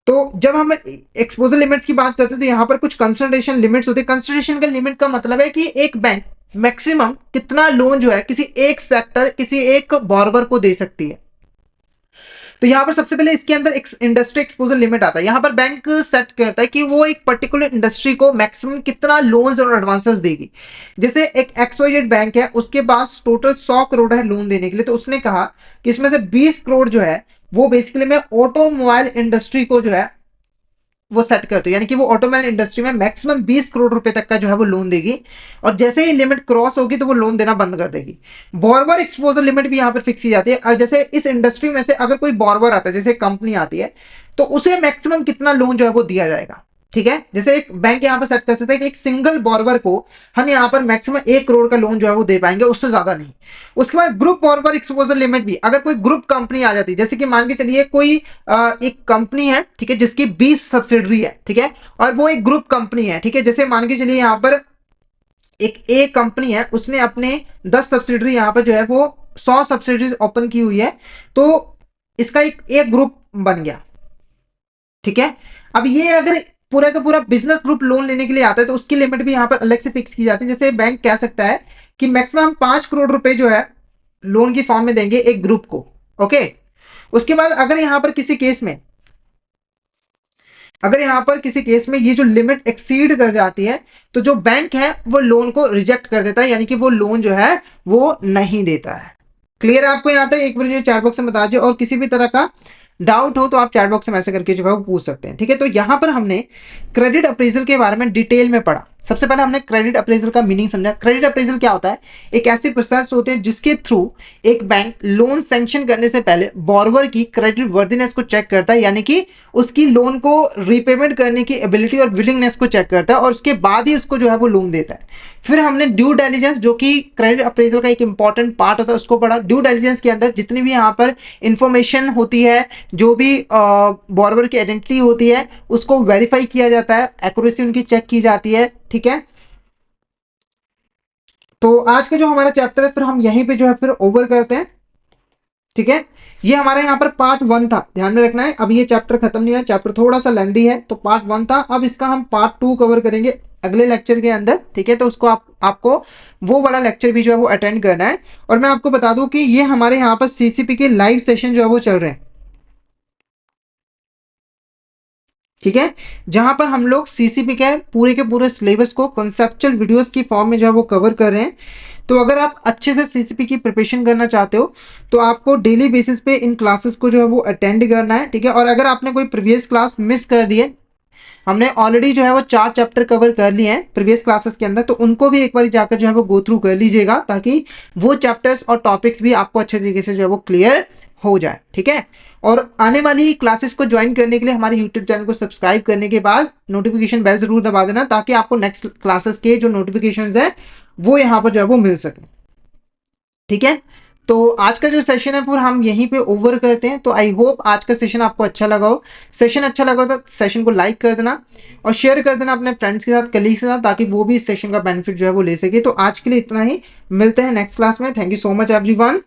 तो जब हम एक्सपोजर लिमिट्स की बात करते हैं तो यहाँ पर कुछ कंसिडरेशन लिमिट्स होते हैं। कंसिडरेशन का लिमिट का मतलब है कि एक बैंक मैक्सिमम कितना लोन जो है किसी एक सेक्टर, किसी एक बॉर्बर को दे सकती है। तो यहां पर सबसे पहले इसके अंदर इंडस्ट्री एक्सपोजर लिमिट आता है। यहां पर बैंक सेट करता है कि वो एक पर्टिकुलर इंडस्ट्री को मैक्सिमम कितना लोन्स और एडवांसेस देगी। जैसे एक XYZ बैंक है, उसके पास टोटल 100 करोड़ है लोन देने के लिए, तो उसने कहा कि इसमें से 20 करोड़ जो है वो बेसिकली मैं ऑटोमोबाइल इंडस्ट्री को जो है वो सेट करते हैं, यानी कि वो ऑटोमोबाइल इंडस्ट्री में मैक्सिमम 20 करोड़ रुपए तक का जो है वो लोन देगी, और जैसे ही लिमिट क्रॉस होगी तो वो लोन देना बंद कर देगी। बॉर्वर एक्सपोजर लिमिट भी यहाँ पर फिक्स की जाती है। जैसे इस इंडस्ट्री में से अगर कोई बॉर्वर आता है, जैसे कंपनी आती है, तो उसे मैक्सिमम कितना लोन जो है वो दिया जाएगा। ठीक है, जैसे एक बैंक यहाँ पर सेट कर सकता है कि एक सिंगल बॉर्वर को हम यहाँ पर मैक्सिमम 1 करोड़ का लोन जो है वो दे पाएंगे, उससे ज्यादा नहीं। उसके बाद ग्रुप बॉर्वर एक्सपोजर लिमिट भी, अगर कोई ग्रुप कंपनी आ जाती है, जैसे कि मान के चलिए कोई एक कंपनी है, ठीक है, जिसकी 20 सब्सिडरी है, ठीक है, और वो एक ग्रुप कंपनी है, ठीक है, जैसे मान के चलिए यहाँ पर एक ए कंपनी है, उसने अपने 10 सब्सिडरी यहाँ पर जो है वो 100 सब्सिडरीज ओपन की हुई है, तो इसका एक ग्रुप बन गया। ठीक है, अब ये अगर पूरा का पूरा बिजनेस ग्रुप लोन लेने के लिए आता है तो उसकी लिमिट भी यहाँ पर अलग से फिक्स की जाती है। जैसे बैंक कह सकता है कि मैक्सिमम 5 करोड़ रुपए जो है लोन की फॉर्म में देंगे एक ग्रुप को। ओके, उसके बाद अगर यहाँ पर किसी केस में ये जो लिमिट एक्सीड कर जाती है, तो जो बैंक है वो लोन को रिजेक्ट कर देता है, यानी कि वो लोन जो है वो नहीं देता है। क्लियर है आपको यहाँ तक? एक बार चैट बॉक्स में बता दीजिए, और किसी भी तरह का डाउट हो तो आप चैट बॉक्स में मैसेज करके जो है वो पूछ सकते हैं। ठीक है, तो यहां पर हमने क्रेडिट अप्रेजल के बारे में डिटेल में पढ़ा। सबसे पहले हमने क्रेडिट अप्रेजल का मीनिंग समझा। क्रेडिट अप्रेजल क्या होता है? एक ऐसी प्रोसेस होते हैं जिसके थ्रू एक बैंक लोन सैंक्शन करने से पहले बोरोवर की क्रेडिट वर्दीनेस को चेक करता है, यानी कि उसकी लोन को रीपेमेंट करने की एबिलिटी और विलिंगनेस को चेक करता है, और उसके बाद ही उसको जो है वो लोन देता है। फिर हमने ड्यू डिलिजेंस, जो कि क्रेडिट अप्रेजल का एक इंपॉर्टेंट पार्ट होता है, उसको पढ़ा। ड्यू डिलिजेंस के अंदर जितनी भी यहाँ पर इंफॉर्मेशन होती है, जो भी बोरोवर की आइडेंटिटी होती है, उसको वेरीफाई किया जाता है, एक्यूरेसी उनकी चेक की जाती है। ठीक है, तो आज का जो हमारा चैप्टर है फिर हम यहीं पे जो है फिर ओवर करते हैं। ठीक है, ये हमारा यहाँ पर पार्ट 1 था, ध्यान में रखना है। अब ये चैप्टर खत्म नहीं हुआ, चैप्टर थोड़ा सा लेंदी है, तो पार्ट 1 था। अब इसका हम पार्ट 2 कवर करेंगे अगले लेक्चर के अंदर। ठीक है, तो उसको आपको वो वाला लेक्चर भी जो है वो अटेंड करना है। और मैं आपको बता दूं कि ये हमारे यहाँ पर सीसीपी के लाइव सेशन जो है वो चल रहे हैं। ठीक है, जहां पर हम लोग सीसीपी के पूरे सिलेबस को कंसेप्चुअल वीडियोस की फॉर्म में जो है वो कवर कर रहे हैं। तो अगर आप अच्छे से सीसीपी की प्रिपरेशन करना चाहते हो तो आपको डेली बेसिस पे इन क्लासेस को जो है वो अटेंड करना है। ठीक है, और अगर आपने कोई प्रीवियस क्लास मिस कर दी है, हमने ऑलरेडी जो है वो 4 चैप्टर कवर कर लिए हैं प्रीवियस क्लासेस के अंदर, तो उनको भी एक बार जाकर जो है वो गो थ्रू कर लीजिएगा, ताकि वो चैप्टर्स और टॉपिक्स भी आपको अच्छे तरीके से जो है वो क्लियर हो जाए। ठीक है, और आने वाली क्लासेस को ज्वाइन करने के लिए हमारे यूट्यूब चैनल को सब्सक्राइब करने के बाद नोटिफिकेशन बेल जरूर दबा देना, ताकि आपको नेक्स्ट क्लासेस के जो नोटिफिकेशंस है वो यहाँ पर जो है वो मिल सके। ठीक है, तो आज का जो सेशन है फिर हम यहीं पे ओवर करते हैं। तो आई होप आज का सेशन आपको अच्छा लगा हो। सेशन अच्छा लगा हो तो सेशन को लाइक कर देना और शेयर कर देना अपने फ्रेंड्स के साथ, कलीग्स के साथ, ताकि वो भी इस सेशन का बेनिफिट जो है वो ले सके। तो आज के लिए इतना ही, मिलते हैं नेक्स्ट क्लास में। Thank you so much everyone.